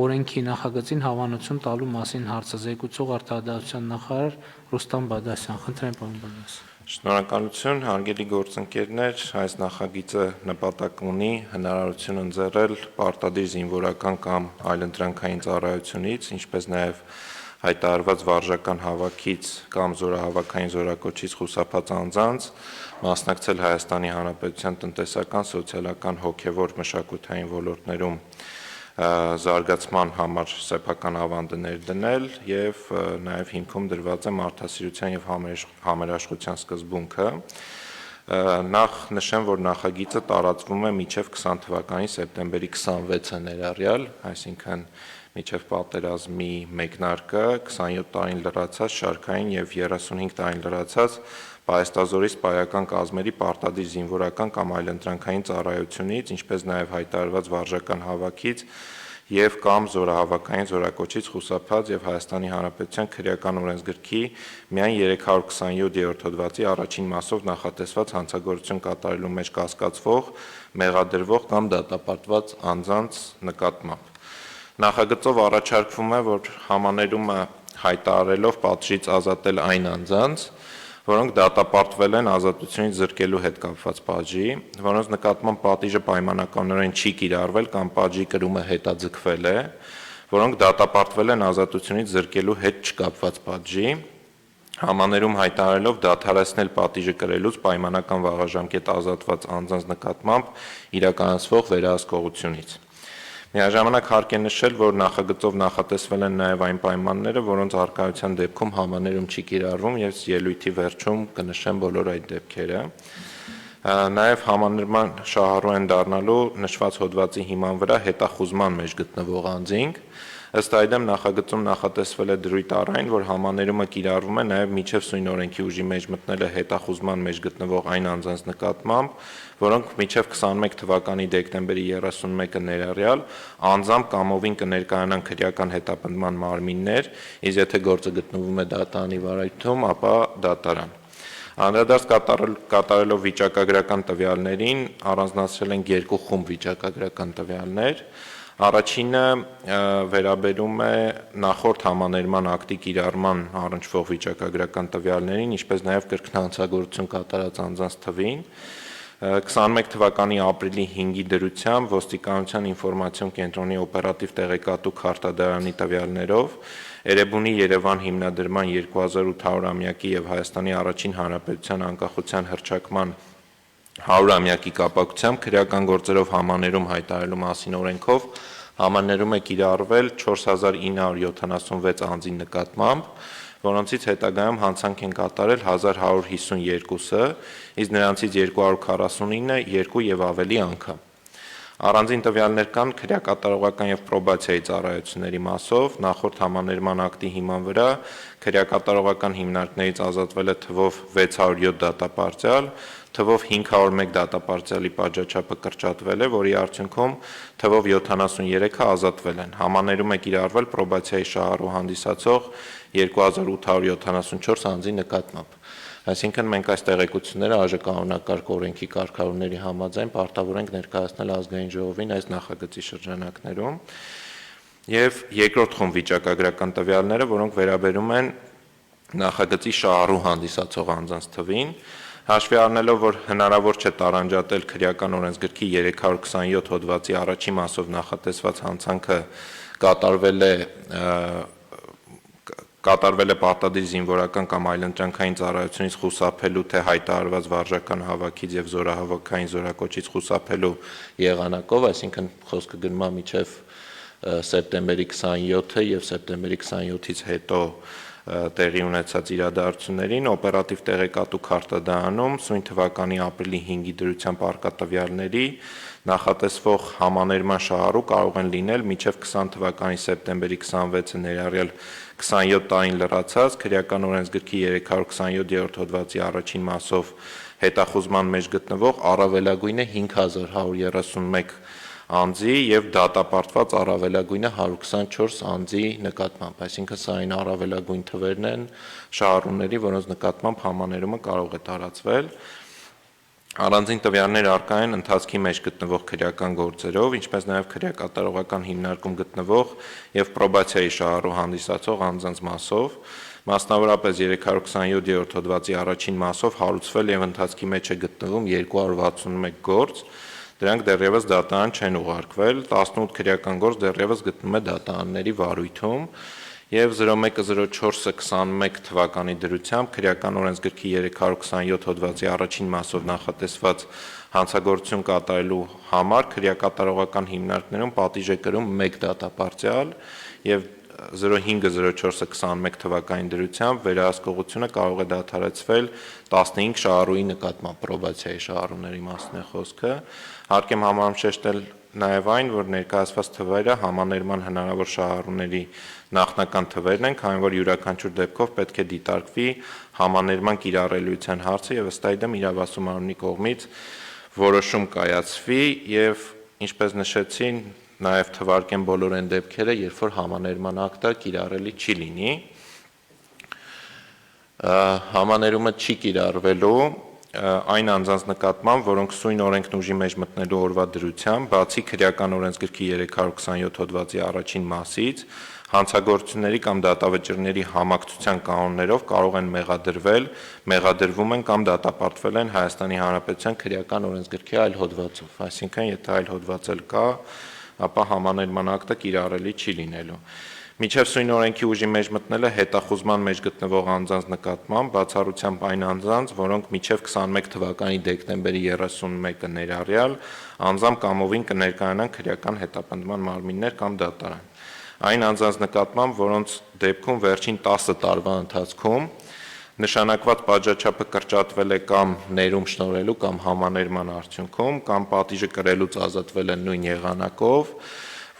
օրենքի նախագծին հավանություն տալու մասին հարցը զեկուցող արտահայտության նախարար Ռուստամ Բադասյան։ Խնդրեմ, պարոն Բադասյան։ Շնորհակալություն, հարգելի գործընկերներ, այս նախագիծը նպատակ ունի հնարավորություն ընձեռել պարտադիր զինվորական կամ այլընտրանքային ծառայությունից, ինչպես նաև հայտարարված վարժական հավաքից կամ զորահավաքային զորակոչից խուսափած անձանց մասնակցել Հայաստանի Հանրապետության տնտեսական, սոցիալական, հոգևոր, մշակութային ոլորտներում զարգացման համար սեփական ավանդներ դնել եւ նաեւ հիմքում դրված է մարդասիրության եւ համերաշխության սկզբունքը։ Նախ նշեմ, որ նախագիծը տարածվում է մինչև 20 թվականի սեպտեմբերի 26-ը ներառյալ, այսինքն մինչև պատերազմի մեկնարկը 27 տարին լրացած շարքային եւ 35 տարին լրացած պայեստազորի սպայական կազմերի պարտադիր զինվորական կամ այլընտրանքային ծառայությունից, ինչպես նաև հայտարարված վարժական հավաքից եւ կամ զորահավաքային զորակոչից խուսափած եւ Հայաստանի Հանրապետության քրեական օրենսգրքի միայն 327-րդ հոդվածի առաջին մասով նախատեսված հանցագործություն կատարելու մեջ կասկածվող, մեղադրվող կամ դատապարտված անձանց նկատմամբ։ Նախագծով առաջարկվում է, որ համաներումը հայտարարելով պատժից ազատել այն անձանց, որոնք դատապարտվել են ազատությունից զրկելու հետ կապված պատժի, որոնց նկատմամբ պատիժը պայմանականորեն չի կիրառվել կամ պատժի կրումը հետաձգվել է, որոնք դատապարտվել են ազատությունից զրկելու հետ չկապված պատժի, համաներում հայտարարելով դադարեցնել պատիժը կրելուց պայմանական վաղաժամկետ ազատված անձանց նկատմամբ իրականացվող վերահսկողությունից։ Միաժամանակ հարկ է նշել, որ նախագծով նախատեսվել են նաև այն պայմանները, որոնց առկայության դեպքում համաներում չի կիրառվում եւ ելույթի վերջում կնշեմ բոլոր այդ դեպքերը։ Նաև համաներման շահառու են դառնալու նշված հոդվածի հիման վրա հետախուզման մեջ գտնվող անձինք։ Ըստ այդմ նախագծում նախատեսվել է դրույթ առ այն, որ համաներումը կիրառվում է նաև միջև սույն օրենքի ուժի մեջ մտնել է հետախուզման մեջ գտնվող այն անձանց նկատմամբ, որոնք միջև 21 թվականի դեկտեմբերի 31-ը ներառյալ անձամբ կամովին կներկայանան քրեական հետապնդման մարմիններ, իսկ եթե գործը գտնվում է դատարանի վարույթում, ապա դատարան։ Անդրադարձ կատարելով վիճակագրական տվյալներին առանձնացրել են երկու խումբ վիճակագրական տվյալներ։ Առաջինը վերաբերում է նախորդ համաներման ակտի կիրառման առնչվող վիճակագրական տվյալներին, ինչպես նաև կրկնանցագործություն կատարած անձանց թվին։ 21 թվականի ապրիլի 5-ի դրությամբ ոստիկանության ինֆորմացիոն կենտրոնի օպերատիվ տեղեկատու քարտադարանի տվյալներով Էրեբունի Երևան հիմնադրման 2800-ամյակի եւ Հայաստանի առաջին հանրապետության անկախության հռչակման 100-ամյակի կապակցությամբ քրեական գործերով համաներում հայտարարելու մասին օրենքով համաներում է կիրառվել 4976 անձի նկատմամբ, որոնցից հետագայում հանցանք են կատարել 1152-ը, իսկ նրանցից 249-ը 2 եւ ավելի անգամ։ Առանձին տվյալներ կան քրեակատարողական եւ պրոբացիայի ծառայությունների մասով, նախորդ համաներման ակտի հիման վրա քրեակատարողական հիմնարկներից ազատվել է թվով 607 դատապարտյալ, թվով 501 դատապարտյալի պատժաչափը կրճատվել է, որի արդյունքում թվով 73-ը ազատվել են։ Համաներում է կիրառվել պրոբացիայի շահառու հանդիսացող 2874 անձի նկատմամբ։ Այսինքն մենք այս տեղեկությունները ԱԺ կանոնակարգ օրենքի կարգավորումների համաձայն պարտավոր ենք ներկայացնել ազգային ժողովին այս նախագծի շրջանակներում։ Եվ երկրորդ խումբ վիճակագրական տվյալները, որոնք վերաբերում են նախագծի շահառու հանդիսացող անձանց թվին, հաշվի առնելով, որ հնարավոր չէ տարանջատել քրեական օրենսգրքի 327 հոդվածի առաջին մասով նախատեսված հանցանքը կատարվել է պարտադիր զինվորական կամ այլընտրանքային ծառայությունից խուսափելու թե հայտարարված վարժական հավաքից եւ զորահավաքային զորակոչից խուսափելու եղանակով, այսինքն խոսքը գնում է մինչեւ սեպտեմբերի 27-ը եւ սեպտեմբերի 27-ից հետո տեղի ունեցած իրադարձություններին օպերատիվ տեղեկատու քարտադահանում սույն թվականի ապրիլի 5-ի դրությամբ արկատվյալների նախատեսվող համաներման շահառու կարող են լինել մինչև 20 թվականի սեպտեմբերի 26-ը ներառյալ 27 տարին լրացած քրեական օրենսգրքի 327-րդ հոդվածի առաջին մասով հետախուզման մեջ գտնվող առավելագույնը 5131 անձի եւ դատապարտված առավելագույնը 124 անձի նկատմամբ, այսինքն սա այն առավելագույն թվերն են շահառուների, որոնց նկատմամբ համաներումը կարող է տարածվել։ Առանձին տվյալներ առկա են ընթացքի մեջ գտնվող քրեական գործերով, ինչպես նաեւ քրեակատարողական հիմնարկում գտնվող եւ պրոբացիայի շահառու հանդիսացող անձանց մասով, մասնավորապես 327-րդ հոդվածի առաջին մասով հարուցվել եւ ընթացքի մեջ է գտնվում 261 գործ, դրանք դեռևս դատարան չեն ուղարկվել, 18 քրեական գործ դեռևս գտնում է դատարանների վարույթում եւ 0104-21 թվականի դրությամբ քրեական օրենսգրքի 327 հոդվածի առաջին մասով նախատեսված հանցագործություն կատարելու համար քրեակատարողական հիմնարկներում պատիժ է կրում 1 դատապարտյալ եւ 0504-21 թվականի դրությամբ վերահսկողությունը կարող է դադարեցվել 15 շահառուի նկատմամբ պրոբացիայի շահառուների մասն է խոսքը։ Հարկ եմ համարում շեշտել նաև այն, որ ներկայացված թվերը համաներման հնարավոր շահառուների նախնական թվերն են, քանի որ յուրաքանչյուր դեպքով պետք է դիտարկվի համաներման կիրառելիության հարցը եւ ըստ այդմ իրավասու մարմնի կողմից որոշում կայացվի եւ ինչպես նշեցին նաև թվարկեն բոլոր այն դեպքերը, երբ որ համաներման ակտը կիրառելի չի լինի։ Համաներումը չի կիրառվելու այն անձանց նկատմամբ, որոնք սույն օրենքն ուժի մեջ մտնելու օրվա դրությամբ, բացի քրեական օրենսգրքի 327 հոդվածի առաջին մասից, հանցագործությունների կամ դատավճիռների համակցության կանոններով կարող են մեղադրվել, մեղադրվում են կամ դատապարտվել են Հայաստանի Հանրապետության քրեական օրենսգրքի այլ հոդվածով, այսինքն եթե այլ հոդված էլ կա, ապա համաներման ակտը կիրառելի չի լինելու։ Մինչև սույն օրենքի ուժի մեջ մտնելը հետախուզման մեջ գտնվող անձանց նկատմամբ բացառությամբ այն անձանց, որոնք մինչև 21 թվականի դեկտեմբերի 31-ը ներառյալ անձամբ կամովին կներկայանան քրեական հետապնդման մարմիններ կամ դատարան։ Այն անձանց նկատմամբ, որոնց դեպքում վերջին 10 տարվա ընթացքում նշանակված պատժաչափը կրճատվել է կամ ներում շնորհելու կամ համաներման արդյունքում կամ պատիժը կրելուց ազատվել են նույն եղանակով,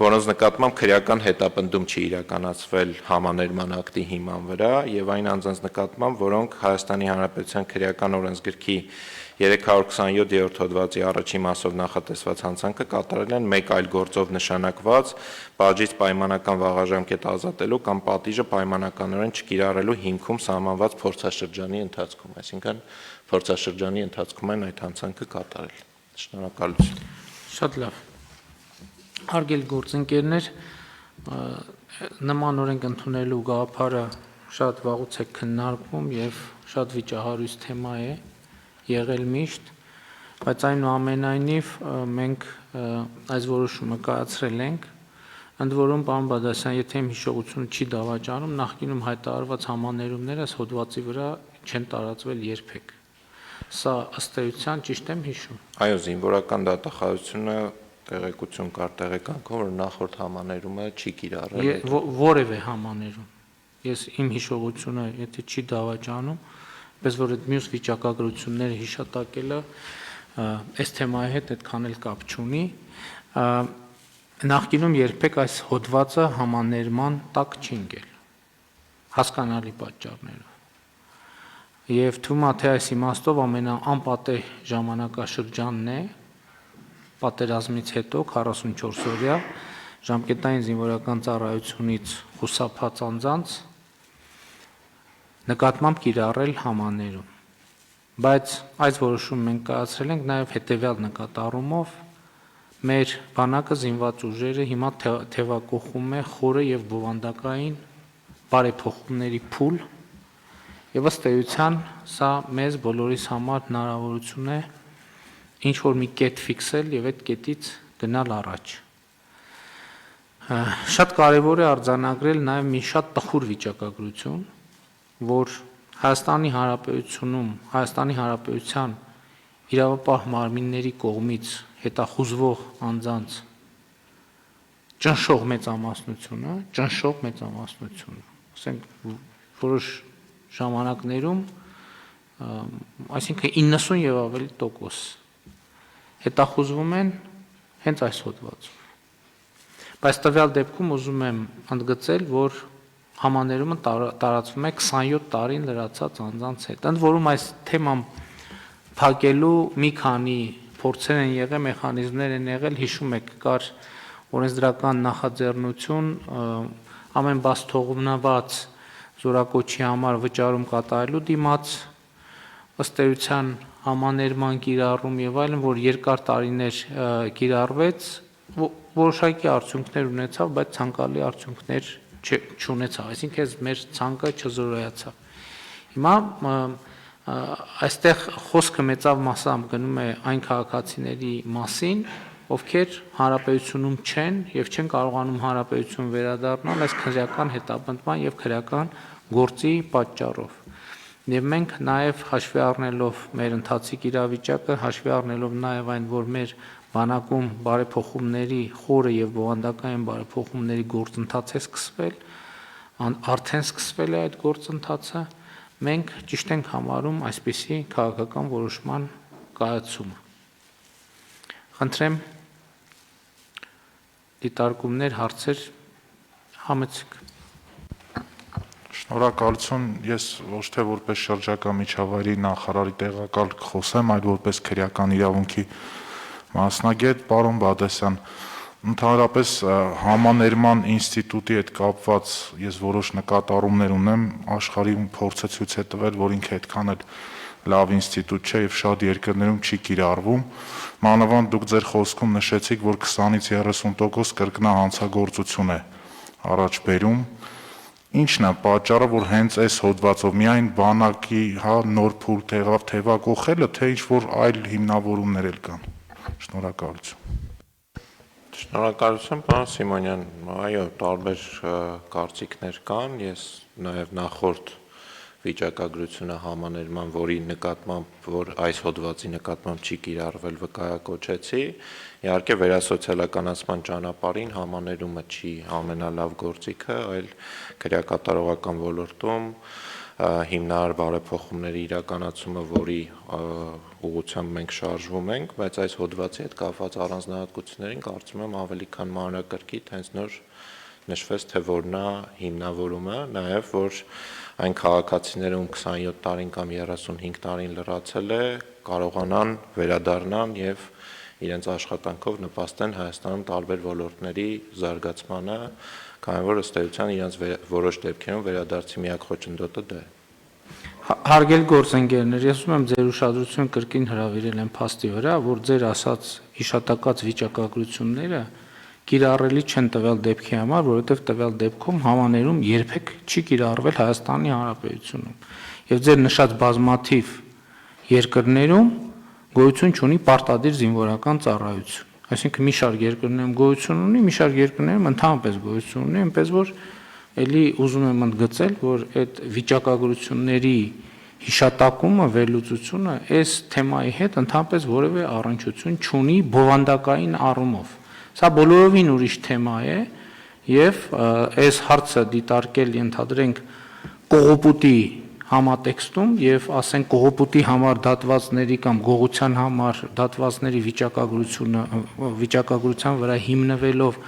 որոնց նկատմամբ քրեական հետապնդում չի իրականացվել համաներման ակտի հիման վրա եւ այն անձանց նկատմամբ, որոնք Հայաստանի Հանրապետության քրեական օրենսգրքի 327-րդ հոդվածի առաջին մասով նախատեսված հանցանքը կատարել են մեկ այլ գործով նշանակված պատժից պայմանական վաղաժամկետ ազատելու կամ պատիժը պայմանականորեն չկիրառելու հիմքում սահմանված փորձաշրջանի ընթացքում, այսինքն փորձաշրջանի ընթացքում են այդ հանցանքը կատարել։ Շնորհակալություն։ Շատ լավ։ Հարգելի գործընկերներ, նման օրենք ընդունելու գաղափարը շատ վաղուց է քննարկվում եւ շատ վիճահարույց թեմա է եղել միշտ, բայց այնուամենայնիվ մենք այս որոշումը կայացրել ենք, ընդ որում պարոն Բադասյան, եթե իմ հիշողությունը չի դավաճանում, նախկինում հայտարարված համաներումները այս հոդվածի վրա չեն տարածվել երբեք։ Սա ըստ էության ճիշտ եմ հիշում։ Այո, զինվորական դատախազությունը տեղեկություն կար տեղեկանքում, որ նախորդ համաներումը չի կիրառել։ Որևէ համաներում։ Ես իմ հիշողությունը, եթե չի դավաճանում, պես որ այդ մյուս վիճակագրությունները հիշատակելը այս թեմայի հետ այդքան էլ կապ չունի, նախկինում երբեք այս հոդվածը համաներման տակ չի ընկել, հասկանալի պատճառներով։ Եվ թվում է, թե այս իմաստով ամենաանպատեհ ժամանակաշրջանն է պատերազմից հետո 44 օրյա ժամկետային զինվորական ծառայությունից խուսափած անձանց նկատմամբ կիրառել համաներում։ բայց այս որոշումը մենք կայացրել ենք նաև հետևյալ նկատառումով մեր բանակը զինված ուժերը հիմա թևակողում է խորը եւ բովանդակային բարեփոխումների փուլ եւ ըստ էության սա մեզ բոլորիս համար հնարավորություն է ինչ որ մի կետ ֆիքսել եւ այդ կետից գնալ առաջ։ Շատ կարևոր է արձանագրել նաև մի շատ տխուր վիճակագրություն, որ Հայաստանի Հանրապետության իրավապահ մարմինների կողմից հետախուզվող անձանց ճնշող մեծամասնությունը, ասենք որոշ ժամանակներում, այսինքն 90 եւ ավելի տոկոս հետախուզվում են հենց այս հոդվածում։ Բայց տվյալ դեպքում ուզում եմ ընդգծել, որ համաներումը տարածվում է 27 տարին լրացած անձանց հետ։ Ընդ որում այս թեման փակելու մի քանի փորձեր են եղել, մեխանիզմներ են եղել, հիշում եք, կար օրենսդրական նախաձեռնություն ամեն բաց թողնված զորակոչի համար վճարում կատարելու դիմաց, ըստ էության համաներման կիրառում եւ այլն, որ երկար տարիներ կիրառվեց, որոշակի արդյունքներ ունեցավ, բայց ցանկալի արդյունքներ չունեցավ, այսինքն մեր ցանկը չզորայացավ։ Հիմա այստեղ խոսքը մեծավ մասամբ գնում է այն քաղաքացիների մասին, ովքեր հանրապետությունում չեն եւ չեն կարողանում հանրապետություն վերադառնալ այս քրեական հետապնդման եւ քրեական գործի պատճառով։ Եվ մենք նաև հաշվի առնելով մեր ընթացիկ իրավիճակը, հաշվի առնելով նաև այն, որ մեր բանակում բարեփոխումների խորը եւ բովանդակային բարեփոխումների գործընթաց է սկսվել, արդեն սկսվել է այդ գործընթացը, մենք ճիշտ ենք համարում այսպիսի քաղաքական որոշման կայացումը։ Խնդրեմ դիտարկումներ, հարցեր համեցեք։ Շնորհակալություն, ես ոչ թե որպես շրջակա միջավայրի նախարարի տեղակալ կխոսեմ, այլ որպես քրեական իրավունքի մասնագետ, պարոն Բադասյան, ընդհանրապես համաներման ինստիտուտի հետ կապված ես որոշ նկատառումներ ունեմ, աշխարհում փորձը ցույց է տվել, որ ինքը այդքան էլ լավ ինստիտուտ չէ եւ շատ երկրներում չի կիրառվում, մանավանդ դուք ձեր խոսքում նշեցիք, որ 20-ից 30% կրկնահանցագործություն է առաջ բերում։ Ինչն է պատճառը, որ հենց այս հոդվածով միայն բանակի նոր փուլ թևակողելը, թե ինչ որ այլ հիմնավորումներ էլ կան։ Շնորհակալություն։ Շնորհակալություն, պարոն Սիմոնյան, այո, տարբեր կարծիքներ կան, ես նաև նախորդ վիճակագրությունը համաներման, որի նկատմամբ, որ այս հոդվածի նկատմամբ չի կիրառվել, վկայակոչեցի, իհարկե վերասոցիալականացման ճանապարհին համաներումը չի ամենալավ գործիքը, այլ քրեակատարողական ոլորտում հիմնարար բարեփոխումների իրականացումը, որի ուղղությամբ մենք շարժվում ենք, բայց այս հոդվածի հետ կապված առանձնահատկություններին կարծում եմ ավելի քան մանրակրկիտ հենց նոր նշվեց, թե որն է հիմնավորումը, նաև որ այն քաղաքացիները, ում 27 տարին կամ 35 տարին լրացել է, կարողանան վերադառնան եւ իրենց աշխատանքով նպաստեն Հայաստանում տարբեր ոլորտների զարգացմանը, քանի որ ըստ էության իրենց որոշ դեպքերում վերադարձի միակ խոչընդոտը դա է։ Հարգելի գործընկերներ, ես ուզում եմ ձեր ուշադրությունը կրկին հրավիրել եմ փաստի վրա, որ ձեր ասած հիշատակած վիճակագրությունները կիրառելի չեն տվյալ դեպքի համար, որովհետև տվյալ դեպքում համաներում երբեք չի կիրառվել Հայաստանի Հանրապետությունում։ Եվ ձեր նշած բազմաթիվ երկրներում գոյություն չունի պարտադիր զինվորական ծառայություն։ Այսինքն մի շարք երկրներում գոյություն ունի, մի շարք երկրներում ընդհանրապես գոյություն ունի, այնպես որ էլի ուզում եմ ընդգծել, որ այդ վիճակագրությունների հիշատակումը, վերլուծությունը այս թեմայի հետ ընդհանրապես որևէ առնչություն չունի բովանդակային առումով։ Սա բոլորովին ուրիշ թեմա է եւ այս հարցը դիտարկել ենթադրենք կողոպուտի համատեքստում եւ ասենք կողոպուտի համար դատվածների կամ գողության համար դատվածների վիճակագրության վրա հիմնվելով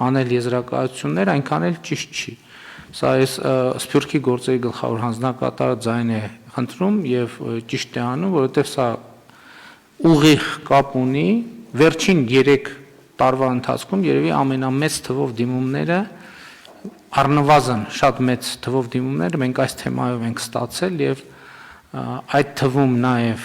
անել եզրակացություններ այնքան էլ ճիշտ չի։ Սա այս Սփյուռքի գործերի գլխավոր հանձնակատարը ձայն է խնդրում եւ ճիշտ է անում, որովհետեւ սա ուղիղ կապ ունի վերջին 3 տարվա ընթացքում երևի ամենամեծ թվով դիմումները առնվազն շատ մեծ թվով դիմումներ մենք այս թեմայով ենք ստացել եւ այդ թվում նաև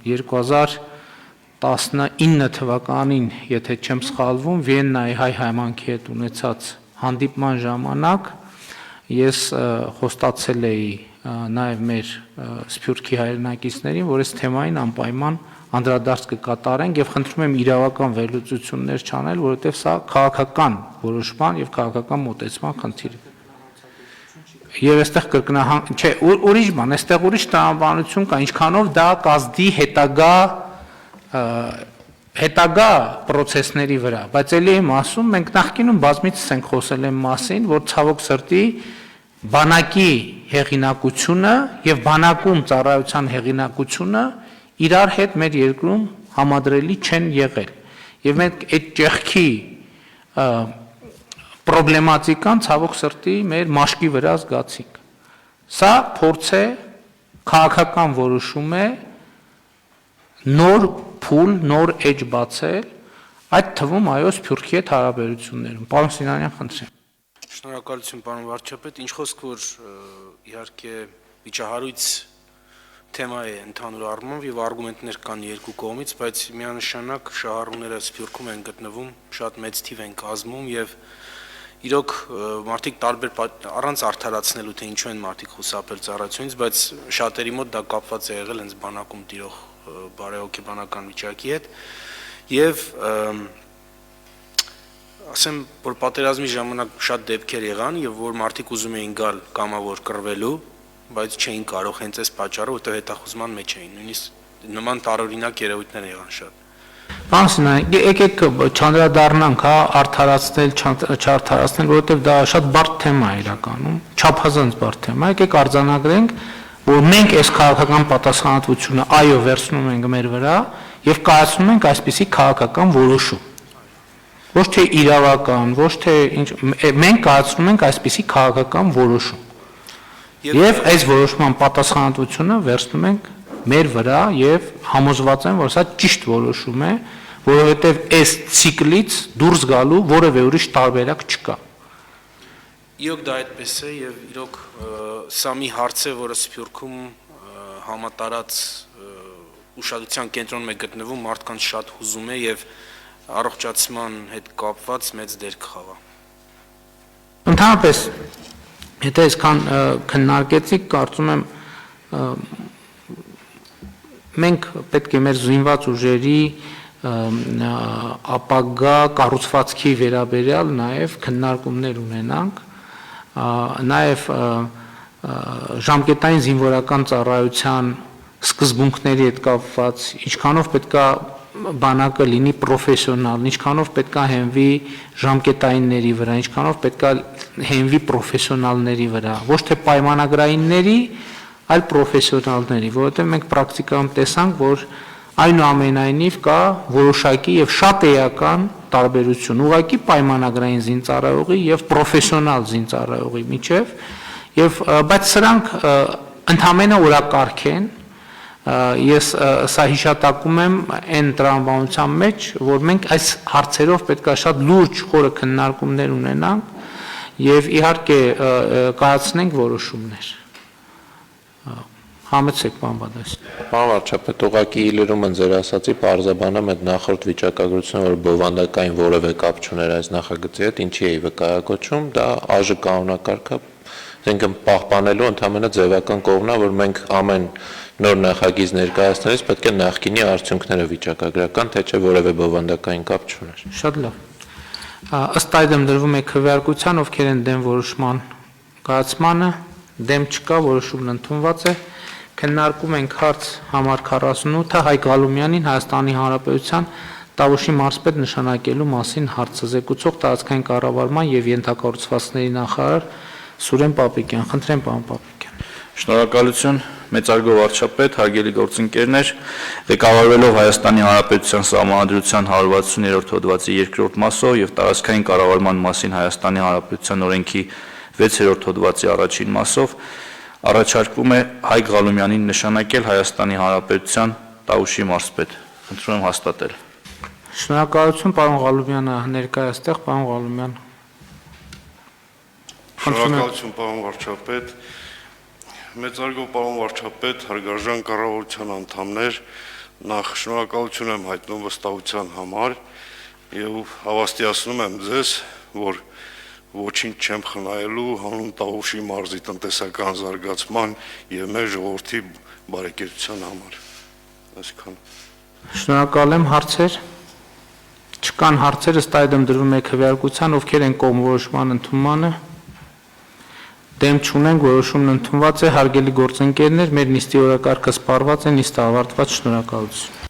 2019 թվականին, եթե չեմ սխալվում, Վիեննայի հայ համայնքի հետ ունեցած հանդիպման ժամանակ ես խոստացել էի նաև մեր Սփյուռքի հայրենակիցներին, որ այս թեմային անպայման անդրադարձ կկատարենք եւ խնդրում եմ իրավական վերլուծություններ չանել, որովհետեւ սա քաղաքական որոշման եւ քաղաքական մոտեցման խնդիր է։ Եվ այստեղ կրկնահան, չէ, ուրիշ բան, այստեղ ուրիշ տրամաբանություն կա, ինչքանով դա կազդի հետագա process-ների վրա, բայց ելի եմ ասում, մենք նախկինում բազմիցս ենք խոսել այն մասին, որ ցավոք սրտի բանակի հեղինակությունը եւ բանակում ծառայության հեղինակությունը իրար հետ մեր երկրում համադրելի չեն եղել։ Եվ մենք այդ ճեղքի պրոբլեմատիկան ցավոք սրտի մեր մաշկի վրա զգացինք։ Սա փորձ է, քաղաքական որոշում է նոր փուլ, նոր էջ բացել, այդ թվում այո Սփյուռքի հետ հարաբերություններում։ Պարոն Սինանյան, խնդրեմ։ Շնորհակալություն, պարոն վարչապետ, ինչ խոսք որ իհարկե վիճահարույց թեմա է ընդհանուր առմամբ եւ արգումենտներ կան երկու կողմից, բայց միանշանակ շահառուները Սփյուռքում են գտնվում, շատ մեծ թիվ են կազմում եւ իրոք մարդիկ տարբեր առանց արդարացնելու թե ինչու են մարդիկ խուսափել ծառայությունից, բայց շատերի մոտ դա կապված է եղել հենց բանակում տիրող բարեհոգեբանական վիճակի հետ եւ ասեմ որ պատերազմի ժամանակ շատ դեպքեր եղան եւ որ մարդիկ ուզում էին գալ կամավոր կռվելու, բայց չէին կարող հենց այս պատճառով, որտեղ հետախուզման մեջ էին, նույնիսկ նման տարօրինակ երևույթներ եղան շատ։ Պարոն Սինանյան, եկեք չանդրադառնանք, հա, արդարացնել, չարդարացնել, որովհետեւ դա շատ բարդ թեմա է իրականում, չափազանց բարդ թեմա, եկեք արձանագրենք, որ մենք այս քաղաքական պատասխանատվությունը այո վերցնում ենք մեր վրա եւ կայացնում ենք այսպիսի քաղաքական որոշում։ Ոչ թե իրավական, ոչ թե ինչ, մենք կայացնում ենք այսպիսի քաղաքական որոշում։ Եվ այս որոշման պատասխանատվությունը վերցնում ենք մեր վրա եւ համոզված եմ, որ սա ճիշտ որոշում է, որովհետեւ այս ցիկլից դուրս գալու որևէ ուրիշ տարբերակ չկա։ Իրոք դա այդպես է եւ իրոք սա մի հարց է, որը Սփյուռքում համատարած ուշադրության կենտրոնում է գտնվում, մարդկանց շատ հուզում է եւ առողջացման հետ կապված մեծ դեր կխաղա։ Ընդհանրապես, եթե այսքան քննարկեցիք, կարծում եմ մենք պետք է մեր զինված ուժերի ապագա կառուցվածքի վերաբերյալ նաև քննարկումներ ունենանք, նաև ժամկետային զինվորական ծառայության սկզբունքների հետ կապված, ինչքանով պետքա բանակը լինի պրոֆեսիոնալ, ինչքանով պետքա հենվի ժամկետայինների վրա, ինչքանով պետքա հենվի պրոֆեսիոնալների վրա, ոչ թե պայմանագրայինների, այլ պրոֆեսիոնալների, որովհետև մենք պրակտիկայում տեսանք, որ այնուամենայնիվ կա որոշակի եւ շատ էական տարբերություն, ուղղակի պայմանագրային զինծառայողի եւ պրոֆեսիոնալ զինծառայողի միջև, եւ բայց սրանք ընդհանրապես օրակարգ են, ես սա հիշատակում եմ այն տրամաբանության մեջ, որ մենք այս հարցերով պետք է շատ լուրջ խորը քննարկումներ ունենանք եւ իհարկե կայացնենք որոշումներ։ Համեցեք, պարոն Բադասյան։ Պարոն վարչապետ, ուղղակի իլերումը ձեր ասացի պարզաբանում այդ նախորդ վիճակագրությունը, որ բովանդակային որևէ կապ չուներ այս նախագծի հետ, ինչի էի վկայակոչում, դա ԱԺ կանոնակարգը, այսինքն պահպանելու ընդհանրապես ձևական կողմն է, որ մենք ամեն նոր նախագիծ ներկայացնելիս պետք է նախկինի արդյունքները վիճակագրական, թե չէ որևէ բովանդակային կապ չուներ։ Շատ լավ։ Ըստ այդմ դրվում է քվեարկության, ովքեր են դեմ որոշման կայացմանը, դեմ չկա, որոշումն ընդունված է։ Քննարկում ենք հարց համար 48-ը Հայկ Գալումյանին Հայաստանի Հանրապետության Տավուշի մարզպետ նշանակելու մասին հարցը զեկուցող տարածքային կառավարման եւ ենթակառուցվածքների նախարար Սուրեն Պապիկյան։ Խնդրեմ, պարոն Պապիկյան։ Շնորհակալություն, մեծարգո վարչապետ, հարգելի գործընկերներ, ղեկավարվելով Հայաստանի Հանրապետության Սահմանադրության 163-րդ հոդվածի 2-րդ մասով եւ տարածքային կառավարման մասին Հայաստանի Հանրապետության օրենքի 6-րդ հոդվածի առաջին մասով առաջարկվում է Հայկ Գալումյանին նշանակել Հայաստանի Հանրապետության Տավուշի մարզպետ։ Խնդրում եմ հաստատել։ Շնորհակալություն, պարոն Գալումյանը ներկա է այստեղ, պարոն Գալումյան։ Շնորհակալություն, պարոն վարչապետ։ Մեծարգո պարոն վարչապետ, հարգարժան կառավարության անդամներ, նախ շնորհակալություն եմ հայտնում վստահության համար եւ հավաստիացնում եմ ձեզ, որ ոչինչ չեմ խնայելու հանուն Տավուշի մարզի տնտեսական զարգացման եւ մեր ժողովրդի բարեկեցության համար։ Այսքան։ Շնորհակալ եմ, հարցեր։ Չկան հարցեր, ըստ այդմ դրվում է քվեարկության, ովքեր են կողմ որոշման ընդունմանը։ Դեմ չունենք, որոշումն ընդունված է, հարգելի գործընկերներ, մեր նիստի օրակարգը սպառված է, նիստը ավարտված, շնորհակալություն։